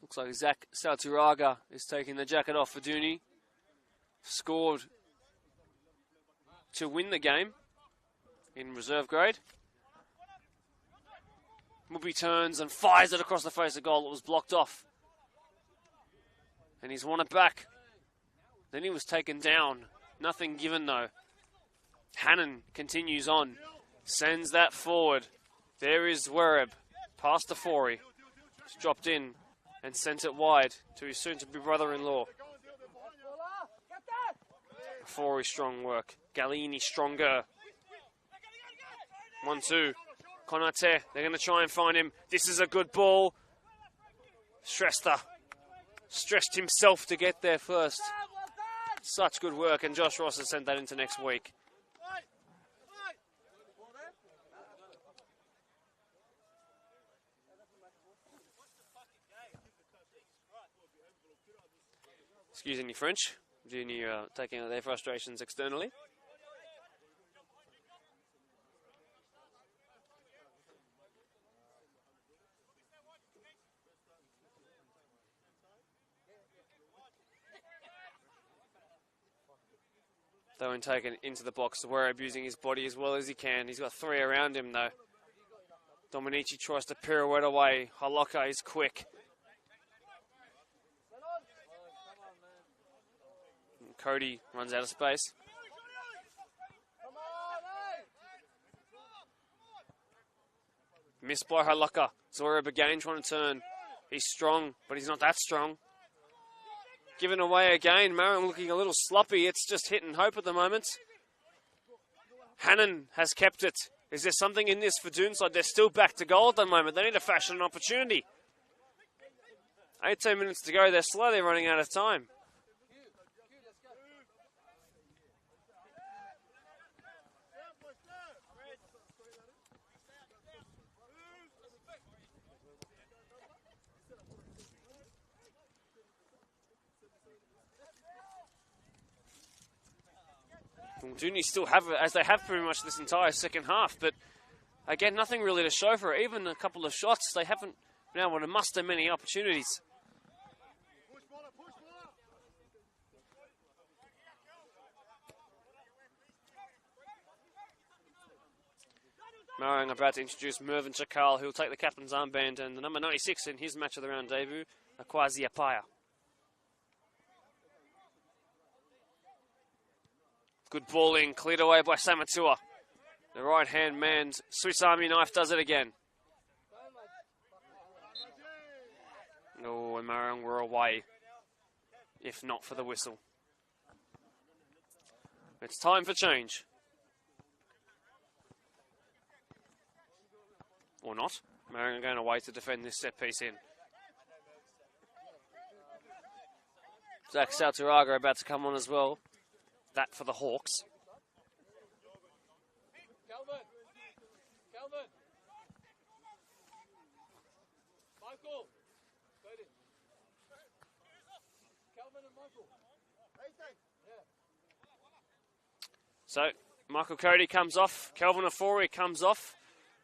Looks like Zach Saturaga is taking the jacket off for Dooney. Scored to win the game in reserve grade. Mubby turns and fires it across the face of goal. It was blocked off. And he's won it back. Then he was taken down. Nothing given though. Hannon continues on. Sends that forward. There is Wereb. Past the Forey. He's dropped in and sent it wide to his soon-to-be brother-in-law. Forey strong work. Galliini stronger. 1-2. Konate, they're going to try and find him. This is a good ball. Shrestha stretched himself to get there first. Such good work, and Josh Ross has sent that into next week. Excuse any French. Junior taking out their frustrations externally. Though when taken into the box, we're abusing his body as well as he can. He's got 3 around him though. Dominici tries to pirouette away. Holoka is quick. And Cody runs out of space. Missed by Holoka. Zoreb again trying to turn. He's strong, but he's not that strong. Given away again. Marayong looking a little sloppy. It's just hit and hope at the moment. Hannon has kept it. Is there something in this for Doonside? They're still back to goal at the moment. They need to fashion an opportunity. 18 minutes to go. They're slowly running out of time. Dooney still have it, as they have pretty much this entire second half, but again, nothing really to show for it. Even a couple of shots, they haven't been able to muster many opportunities. Marayong about to introduce Mervyn Chakal, who will take the captain's armband, and the number 96 in his match of the round debut, Akwazi Apaya. Good ball in, cleared away by Samatua. The right-hand man's Swiss Army knife does it again. Oh, and Marayong were away, if not for the whistle. It's time for change. Or not. Marayong are going away to defend this set piece in. Zach Salturaga about to come on as well. That for the Hawks. Calvin. Michael. Calvin and Michael. So, Michael Cody comes off. Kelvin Ofori comes off.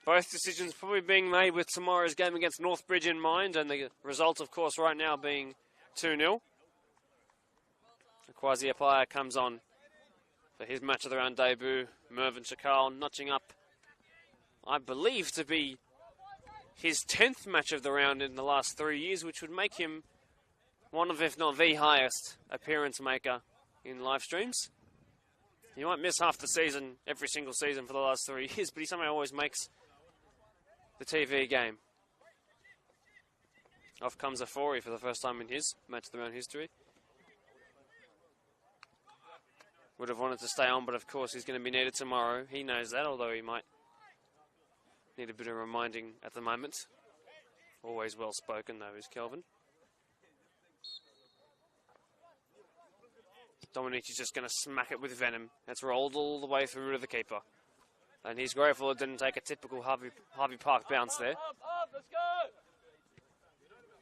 Both decisions probably being made with tomorrow's game against Northbridge in mind, and the result, of course, right now being 2-0. Akwazi Apaya comes on for his match of the round debut. Mervyn Chakal notching up, I believe, to be his 10th match of the round in the last 3 years, which would make him one of, if not the highest, appearance maker in live streams. He might miss half the season, every single season for the last 3 years, but he somehow always makes the TV game. Off comes Ofori for the first time in his match of the round history. Would have wanted to stay on, but of course he's going to be needed tomorrow. He knows that, although he might need a bit of reminding at the moment. Always well spoken though is Kelvin. Dominici's just going to smack it with venom. It's rolled all the way through to the keeper. And he's grateful it didn't take a typical Harvey Park bounce there. Up, let's go!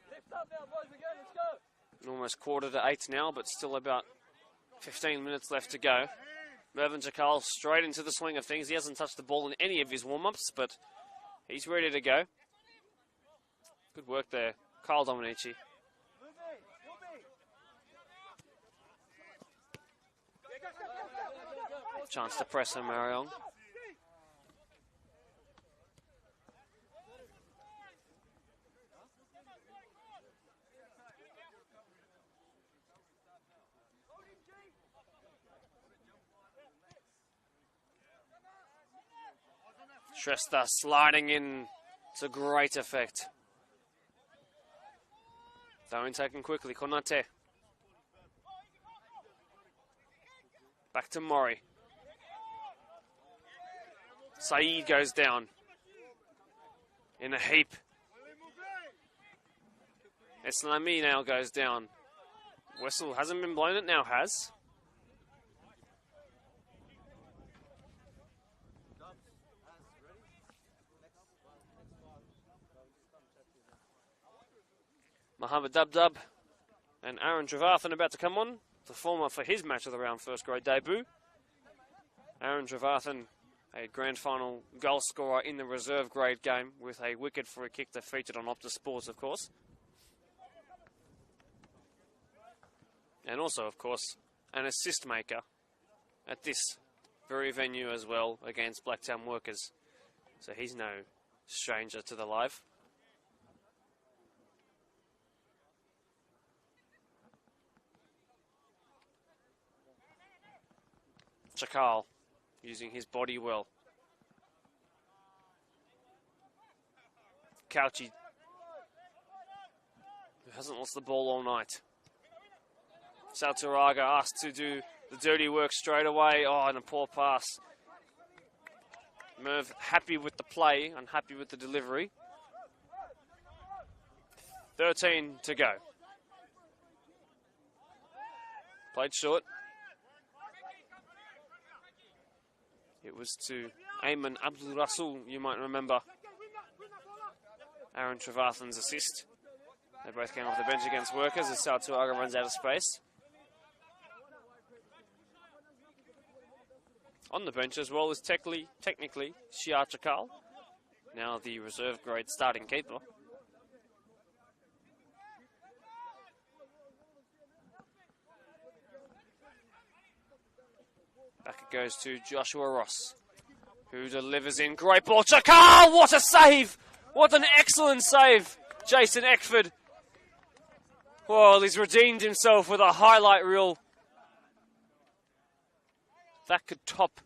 Lift up now, boys, again, let's go! Almost 7:45 now, but still about 15 minutes left to go. Mervyn Chakal straight into the swing of things. He hasn't touched the ball in any of his warm-ups, but he's ready to go. Good work there, Kyle Dominici. Chance to press on Marayong. Shrestha sliding in to great effect. Throw-in taken quickly, Konate. Back to Mori. Saeed goes down in a heap. Islami now goes down. Whistle hasn't been blown, it now has. Mohammed Dub and Aaron Trevathan about to come on. The former for his match of the round first grade debut. Aaron Trevathan, a grand final goal scorer in the reserve grade game with a wicked for a kick that featured on Optus Sports, of course. And also, of course, an assist maker at this very venue as well against Blacktown Workers. So he's no stranger to the live. Chakal using his body well. Couchy, who hasn't lost the ball all night. Salturaga asked to do the dirty work straight away. Oh, and a poor pass. Merv happy with the play, unhappy with the delivery. 13 to go. Played short. It was to Ayman Abdul Rasul, you might remember. Aaron Trevathan's assist. They both came off the bench against Workers as Sautuaga runs out of space. On the bench as well as technically Shia Chakal, now the reserve grade starting keeper. Back it goes to Joshua Ross, who delivers in. Great ball. Chakal! What a save! What an excellent save, Jason Eckford. Well, he's redeemed himself with a highlight reel. That could top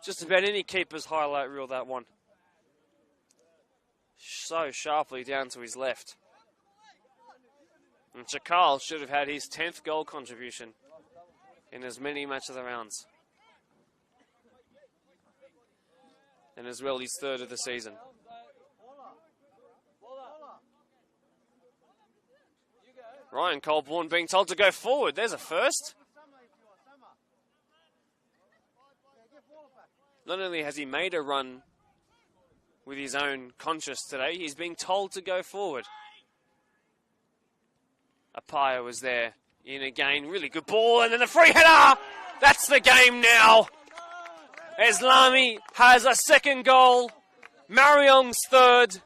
just about any keeper's highlight reel, that one. So sharply down to his left. And Chakal should have had his 10th goal contribution in as many match of the rounds. And as well his 3rd of the season. Ryan Colborne being told to go forward. There's a first. Not only has he made a run with his own conscience today, he's being told to go forward. Apaya was there in again. Really good ball, and then the free header! That's the game now. Eslami has a 2nd goal. Marayong's 3rd.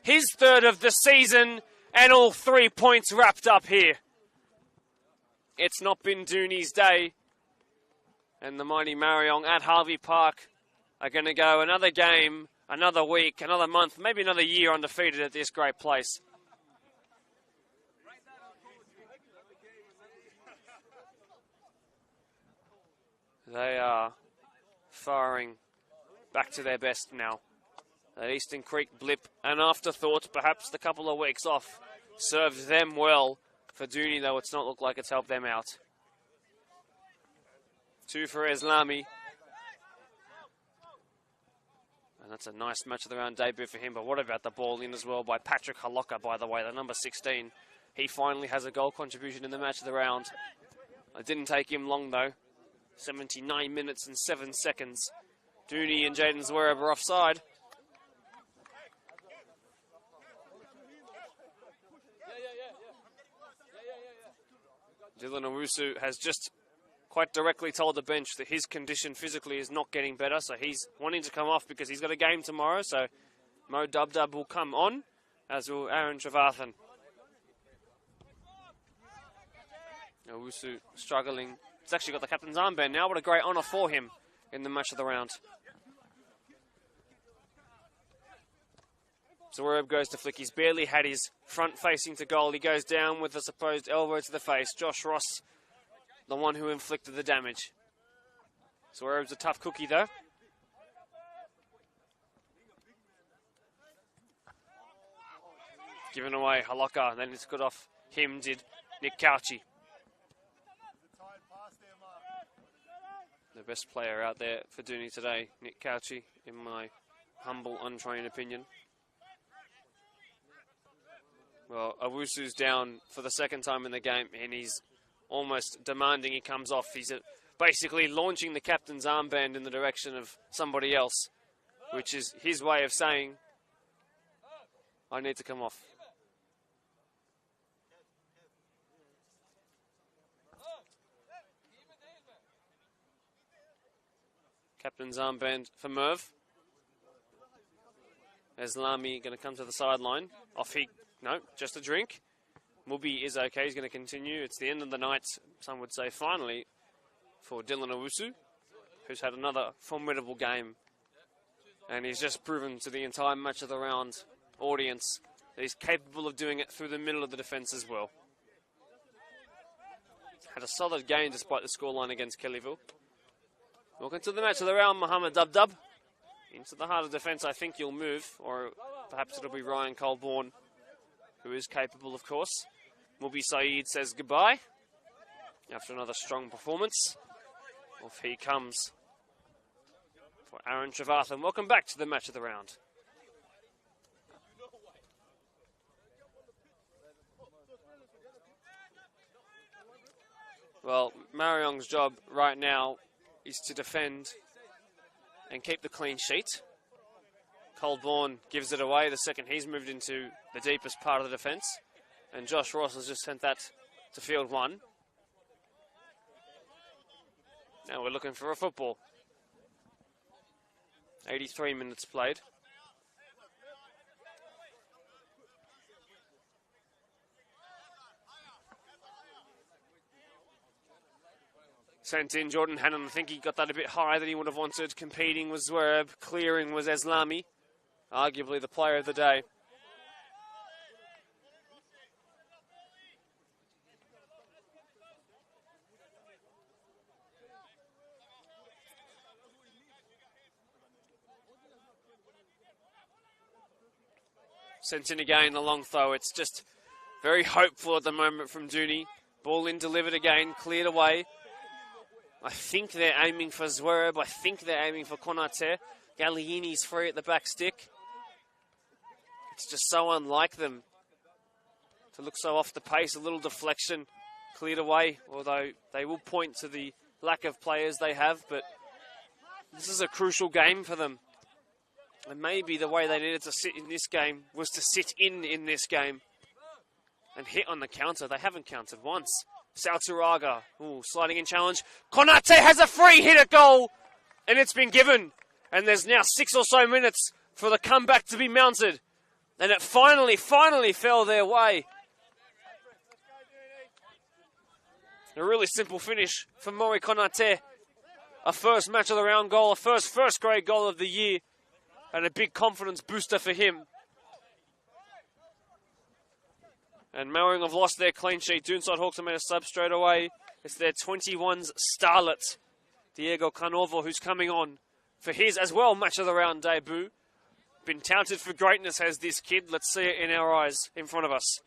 His 3rd of the season, and all 3 points wrapped up here. It's not been Dooney's day. And the mighty Marayong at Harvey Park are going to go another game, another week, another month, maybe another year undefeated at this great place. They are firing back to their best now. That Eastern Creek blip, an afterthought, perhaps the couple of weeks off, served them well. For Dooney, though, it's not looked like it's helped them out. 2 for Eslami. And that's a nice match of the round debut for him. But what about the ball in as well by Patrick Haloka, by the way, the number 16. He finally has a goal contribution in the match of the round. It didn't take him long, though. 79 minutes and 7 seconds. Dooney and Jaden Zwerab are offside. Dylan Owusu has just quite directly told the bench that his condition physically is not getting better, so he's wanting to come off because he's got a game tomorrow, so Mo Dubdub will come on, as will Aaron Trevathan. Owusu struggling. He's actually got the captain's armband now. What a great honour for him in the match of the round. Zwerab goes to flick. He's barely had his front facing to goal. He goes down with a supposed elbow to the face. Josh Ross, the one who inflicted the damage. Zwerab's a tough cookie, though. Given away, Haloka, and then it's got off him, did Nick Cauchi. The best player out there for Dooney today, Nick Cauchi, in my humble, untrained opinion. Well, Owusu's down for the 2nd time in the game, and he's almost demanding he comes off. He's basically launching the captain's armband in the direction of somebody else, which is his way of saying, I need to come off. Captain's armband for Merv. Eslami going to come to the sideline. Off he... No, just a drink. Mubi is okay. He's going to continue. It's the end of the night, some would say, finally, for Dylan Owusu, who's had another formidable game. And he's just proven to the entire match of the round audience that he's capable of doing it through the middle of the defence as well. Had a solid game despite the scoreline against Kellyville. Welcome to the match of the round, Mohammed Dubdub. Into the heart of defence, I think you'll move, or perhaps it'll be Ryan Colborne, who is capable, of course. Mubi Saeed says goodbye after another strong performance. Off he comes for Aaron Trevathan. Welcome back to the match of the round. Well, Marayong's job right now is to defend and keep the clean sheet. Colborne gives it away the second he's moved into the deepest part of the defence. And Josh Ross has just sent that to field one. Now we're looking for a football. 83 minutes played. Sent in Jordan Hannon. I think he got that a bit higher than he would have wanted. Competing was Zwerb. Clearing was Eslami. Arguably the player of the day. Sent in again, a long throw. It's just very hopeful at the moment from Dooney. Ball in, delivered again, cleared away. I think they're aiming for Zwerb. I think they're aiming for Konate. Galliini's free at the back stick. It's just so unlike them to look so off the pace. A little deflection, cleared away, although they will point to the lack of players they have, but this is a crucial game for them. And maybe the way they needed to sit in this game was to sit in this game and hit on the counter. They haven't countered once. Sauturaga, sliding in challenge. Konate has a free hit at goal, and it's been given. And there's now 6 or so minutes for the comeback to be mounted. And it finally fell their way. A really simple finish for Mori Konate. A first match of the round goal, a first grade goal of the year. And a big confidence booster for him. And Marayong have lost their clean sheet. Doonside Hawks have made a sub straight away. It's their 21's starlet, Diego Canovo, who's coming on for his as well match of the round debut. Been touted for greatness has this kid. Let's see it in our eyes in front of us.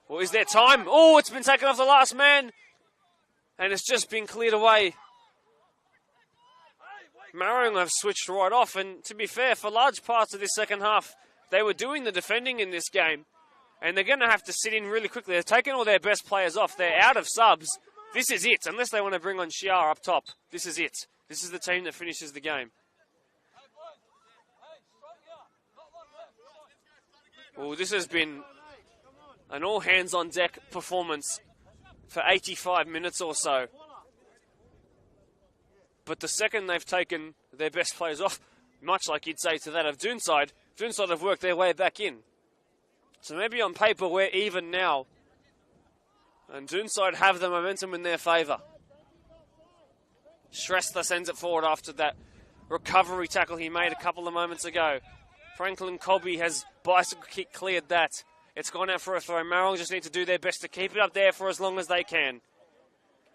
Well, is there time? Oh, it's been taken off the last man. And it's just been cleared away. Marayong have switched right off. And to be fair, for large parts of this second half, they were doing the defending in this game. And they're going to have to sit in really quickly. They've taken all their best players off. They're out of subs. This is it. Unless they want to bring on Shiar up top. This is it. This is the team that finishes the game. Well, this has been an all-hands-on-deck performance for 85 minutes or so. But the second they've taken their best players off, much like you'd say to that of Doonside, Doonside have worked their way back in. So maybe on paper we're even now. And Doonside have the momentum in their favour. Shrestha sends it forward after that recovery tackle he made a couple of moments ago. Franklin Colby has bicycle kick cleared that. It's gone out for a throw. Marayong just need to do their best to keep it up there for as long as they can.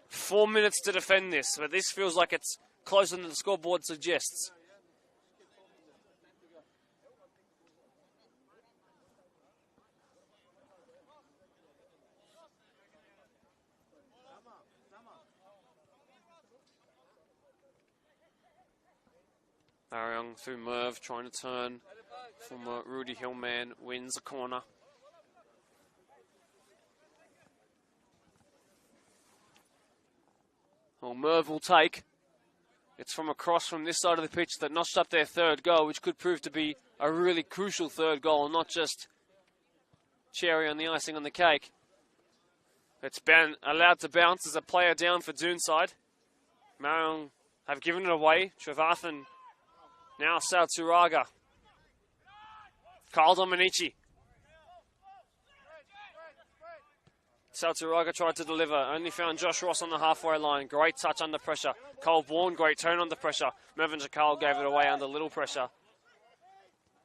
4 minutes to defend this, but this feels like it's closer than the scoreboard suggests. Marayong through Merv, trying to turn. Former Rudy Hillman wins a corner. Well, Merv will take. It's from across from this side of the pitch that notched up their third goal, which could prove to be a really crucial third goal, not just cherry on the icing on the cake. It's been allowed to bounce as a player down for Doonside. Marayong have given it away. Trevathan, now Sauturaga. Carl Dominici. Sauturaga tried to deliver, only found Josh Ross on the halfway line. Great touch under pressure. Cole Bourne, great turn under pressure. Mervyn Chakal gave it away under little pressure.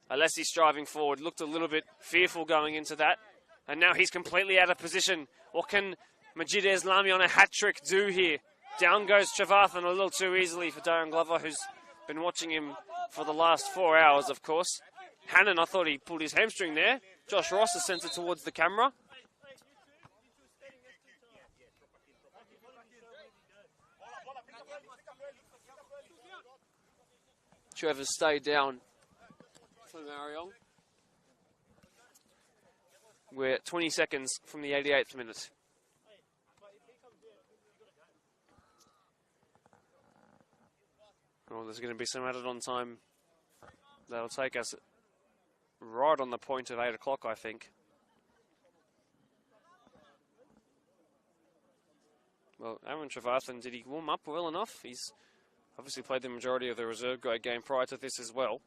Alessi striving forward, looked a little bit fearful going into that. And now he's completely out of position. What can Majid Eslami on a hat-trick do here? Down goes Trevathan a little too easily for Darren Glover, who's been watching him for the last 4 hours, of course. Hannon, I thought he pulled his hamstring there. Josh Ross has sent it towards the camera. Trevor's stayed down for Marayong. We're 20 seconds from the 88th minute. Well, there's going to be some added on time. That'll take us right on the point of 8 o'clock, I think. Well, Aaron Trevathan, did he warm up well enough? He's obviously played the majority of the reserve grade game prior to this as well.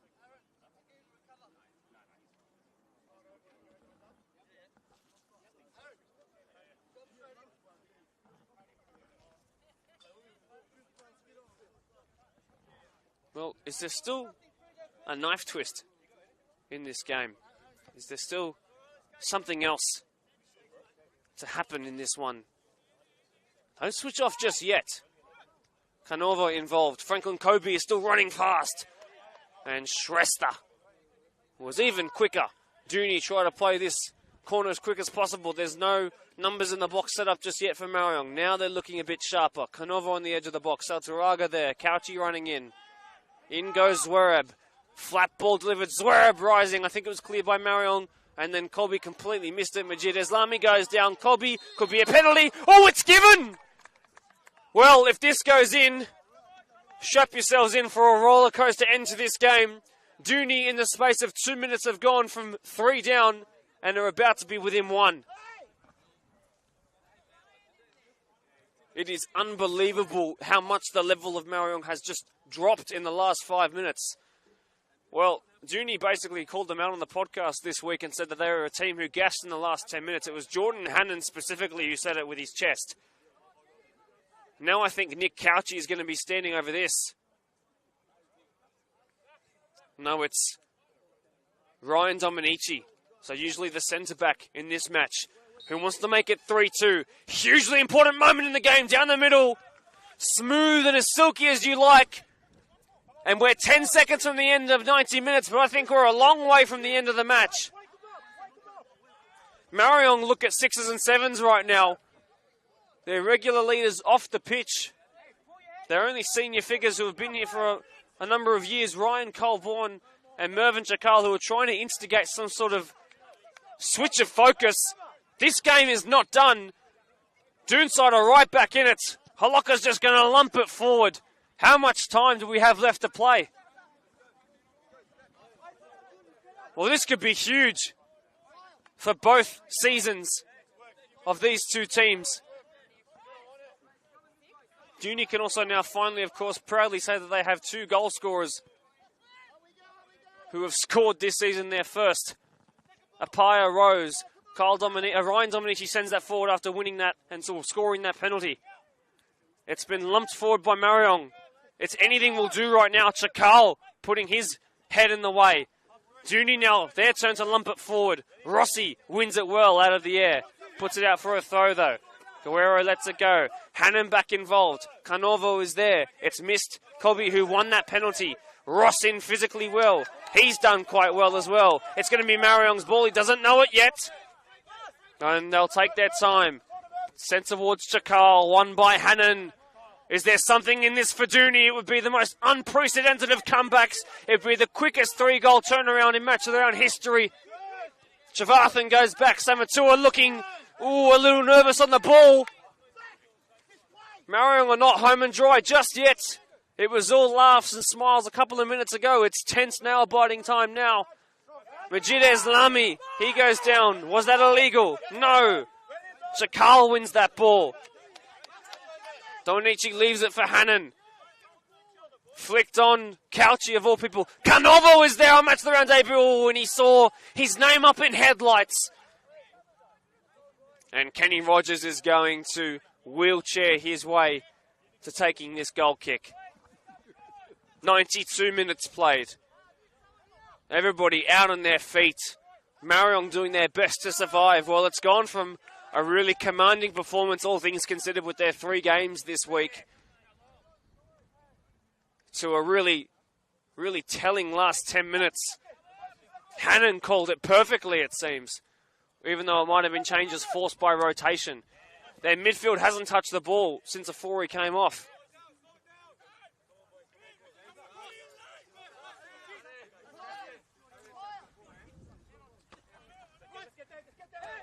Well, is there still a knife twist in this game? Is there still something else to happen in this one? Don't switch off just yet. Canova involved. Franklin Kobe is still running fast. And Shrestha was even quicker. Dooney tried to play this corner as quick as possible. There's no numbers in the box set up just yet for Marayong. Now they're looking a bit sharper. Canova on the edge of the box. Saltaraga there. Couchy running in. In goes Zwerab. Flat ball delivered. Zwerab rising. I think it was cleared by Marayong. And then Colby completely missed it. Majid Eslami goes down. Colby could be a penalty. Oh, it's given! Well, if this goes in, strap yourselves in for a roller coaster end to this game. Dooney, in the space of 2 minutes, have gone from 3 down and are about to be within 1. It is unbelievable how much the level of Marayong has just dropped in the last 5 minutes. Well, Dooney basically called them out on the podcast this week and said that they were a team who gassed in the last 10 minutes. It was Jordan Hannon specifically who said it with his chest. Now I think Nick Couchy is going to be standing over this. No, it's Ryan Dominici. So usually the centre-back in this match, who wants to make it 3-2. Hugely important moment in the game, down the middle. Smooth and as silky as you like. And we're 10 seconds from the end of 90 minutes, but I think we're a long way from the end of the match. Marayong look at 6s and 7s right now. Their regular leaders off the pitch. They're only senior figures who have been here for a number of years. Ryan Colborne and Mervyn Chakal, who are trying to instigate some sort of switch of focus. This game is not done. Doonside are right back in it. Holocka's just going to lump it forward. How much time do we have left to play? Well, this could be huge for both seasons of these two teams. Dooney can also now finally, of course, proudly say that they have 2 goal scorers who have scored this season their first. Apaya Rose. Ryan Dominici sends that forward after winning that and scoring that penalty. It's been lumped forward by Marayong. It's anything will do right now. Chakal putting his head in the way. Dooney now, their turn to lump it forward. Rossi wins it well out of the air. Puts it out for a throw though. Guerrero lets it go. Hannon back involved. Carnovo is there. It's missed. Kobe, who won that penalty. Ross in physically well. He's done quite well as well. It's going to be Marayong's ball. He doesn't know it yet. And they'll take their time. Sent towards Chakal. Won by Hannon. Is there something in this for Dooney? It would be the most unprecedented of comebacks. It would be the quickest 3-goal turnaround in match of their own history. Chavathan goes back. Samatua looking a little nervous on the ball. Marayong are not home and dry just yet. It was all laughs and smiles a couple of minutes ago. It's tense nail-biting time now. Majid Eslami, he goes down. Was that illegal? No. Chakal wins that ball. Dominici leaves it for Hannon. Flicked on Couchy of all people. Carnovo is there on Match of the Round debut, and he saw his name up in headlights. And Kenny Rogers is going to wheelchair his way to taking this goal kick. 92 minutes played. Everybody out on their feet. Marayong doing their best to survive. Well, it's gone from a really commanding performance, all things considered, with their 3 games this week, to a really, really telling last 10 minutes. Hannon called it perfectly, it seems. Even though it might have been changes forced by rotation. Their midfield hasn't touched the ball since Afori came off.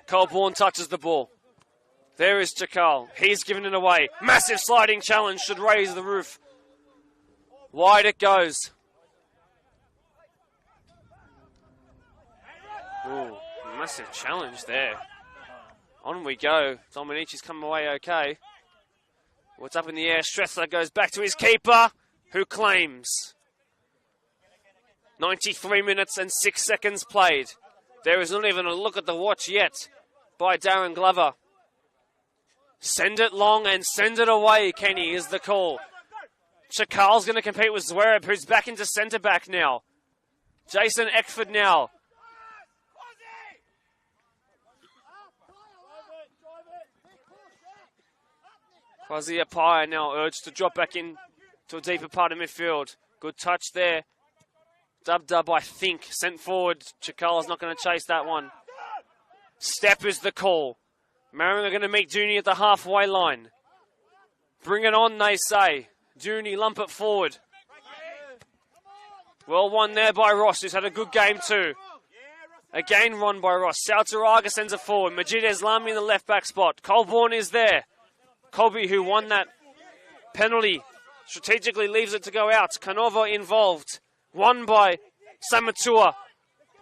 Colborne touches the ball. There is Chakal. He's given it away. Massive sliding challenge should raise the roof. Wide it goes. Ooh, massive challenge there. On we go. Dominici's come away okay. What's up in the air? Stressler goes back to his keeper, who claims. 93 minutes and 6 seconds played. There is not even a look at the watch yet by Darren Glover. Send it long and send it away, Kenny, is the call. Chakal's going to compete with Zwereb, who's back into centre-back now. Jason Eckford now. Kwasi Apaya now urged to drop back in to a deeper part of midfield. Good touch there. Dub, I think, sent forward. Chakala's not going to chase that one. Step is the call. Marayong are going to meet Dooney at the halfway line. Bring it on, they say. Dooney lump it forward. Well won there by Ross, who's had a good game too. Again run by Ross. Sautaraga sends it forward. Majid Eslami in the left back spot. Colborne is there. Colby, who won that penalty, strategically leaves it to go out. Canova involved. Won by Samatua.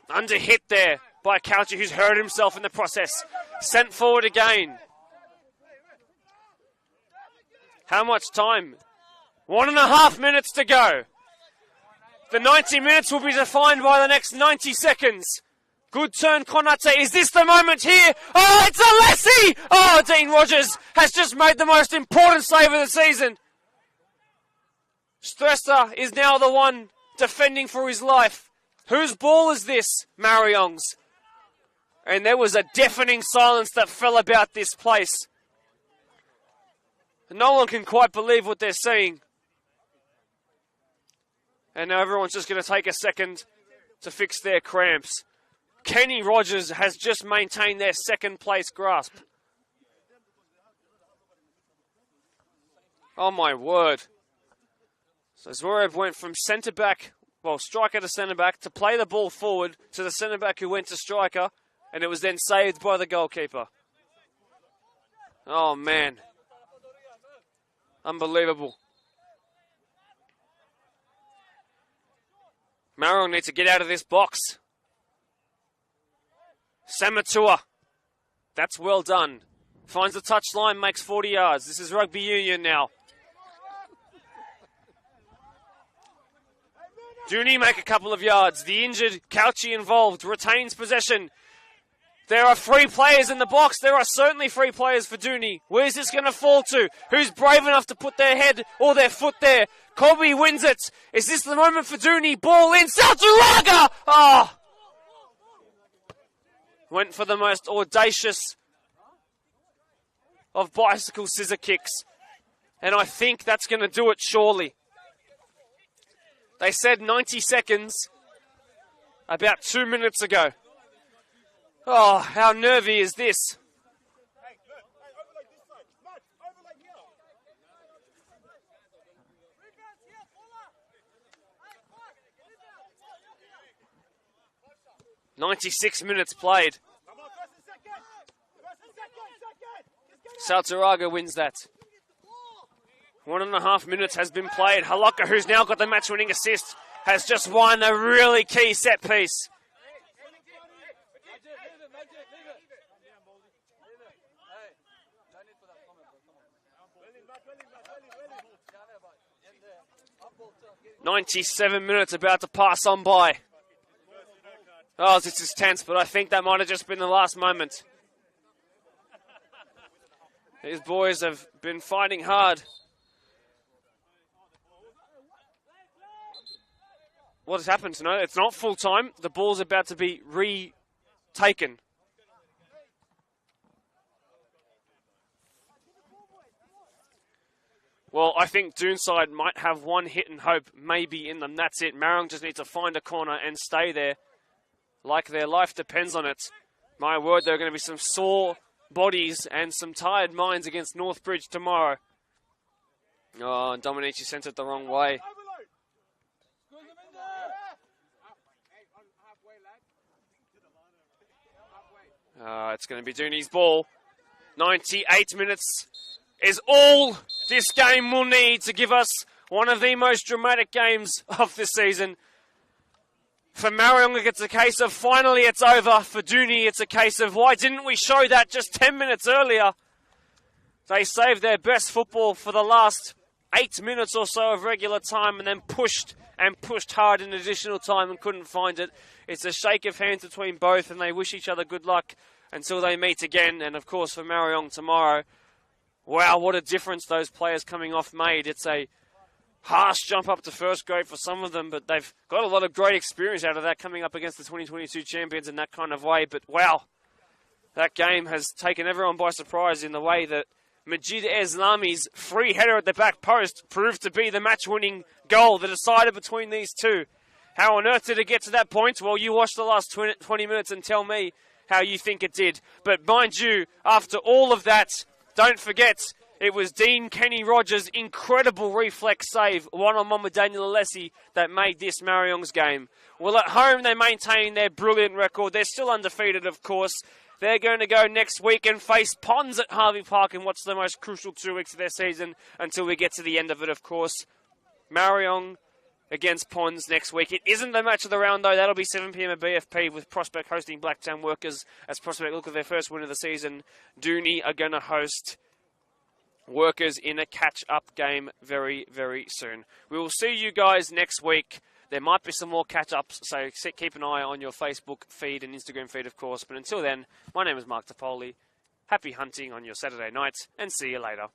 Under hit there by Couchy, who's hurt himself in the process. Sent forward again. How much time? 1.5 minutes to go. The 90 minutes will be defined by the next 90 seconds. Good turn, Konate. Is this the moment here? Oh, it's Alessi! Oh, Dean Rogers has just made the most important save of the season. Stressa is now the one defending for his life. Whose ball is this? Marayong's. And there was a deafening silence that fell about this place. No one can quite believe what they're seeing. And now everyone's just going to take a second to fix their cramps. Kenny Rogers has just maintained their second place grasp. Oh my word. So Zverev went from centre-back, well, striker to centre-back, to play the ball forward to the centre-back who went to striker, and it was then saved by the goalkeeper. Oh man. Unbelievable. Marayong needs to get out of this box. Samatua. That's well done. Finds the touchline, makes 40 yards. This is rugby union now. Dooney make a couple of yards. The injured Couchy involved retains possession. There are 3 players in the box. There are certainly 3 players for Dooney. Where's this going to fall to? Who's brave enough to put their head or their foot there? Colby wins it. Is this the moment for Dooney? Ball in. Sautaraga! Oh! Went for the most audacious of bicycle scissor kicks. And I think that's going to do it surely. They said 90 seconds about 2 minutes ago. Oh, how nervy is this? "96 minutes played. Sautaraga wins that. 1.5 minutes has been played. Halaka, who's now got the match-winning assist, has just won a really key set piece. "97 minutes about to pass on by. Oh, this is tense, but I think that might have just been the last moment. These boys have been fighting hard. What has happened? No, it's not full time. The ball's about to be retaken. Well, I think Doonside might have one hit and hope maybe in them. That's it. Marayong just needs to find a corner and stay there. like their life depends on it. My word, there are going to be some sore bodies and some tired minds against Northbridge tomorrow. Oh, and Dominici sent it the wrong way. It's going to be Dooney's ball. 98 minutes is all this game will need to give us one of the most dramatic games of this season. For Marayong, it's a case of finally it's over. For Dooney, it's a case of why didn't we show that just 10 minutes earlier? They saved their best football for the last 8 minutes or so of regular time and then pushed hard in additional time and couldn't find it. It's a shake of hands between both and they wish each other good luck until they meet again. And of course for Marayong tomorrow, wow, what a difference those players coming off made. It's a harsh jump up to first grade for some of them, but they've got a lot of great experience out of that coming up against the 2022 champions in that kind of way. But wow, that game has taken everyone by surprise in the way that Majid Eslami's free header at the back post proved to be the match-winning goal, the decider between these two. How on earth did it get to that point? Well, you watch the last 20 minutes and tell me how you think it did. But mind you, after all of that, don't forget, it was Dean Kenny Rogers' incredible reflex save, one-on-one with Daniel Alessi, that made this Marayong's game. Well, at home, they maintain their brilliant record. They're still undefeated, of course. They're going to go next week and face Ponds at Harvey Park in what's the most crucial 2 weeks of their season until we get to the end of it, of course. Marayong against Ponds next week. It isn't the match of the round, though. That'll be 7 p.m. at BFP with Prospect hosting Blacktown Workers as Prospect look at their first win of the season. Dooney are going to host Workers in a catch-up game very, very soon. We will see you guys next week. There might be some more catch-ups, so keep an eye on your Facebook feed and Instagram feed, of course. But until then, my name is Mark Topoli. Happy hunting on your Saturday night, and see you later.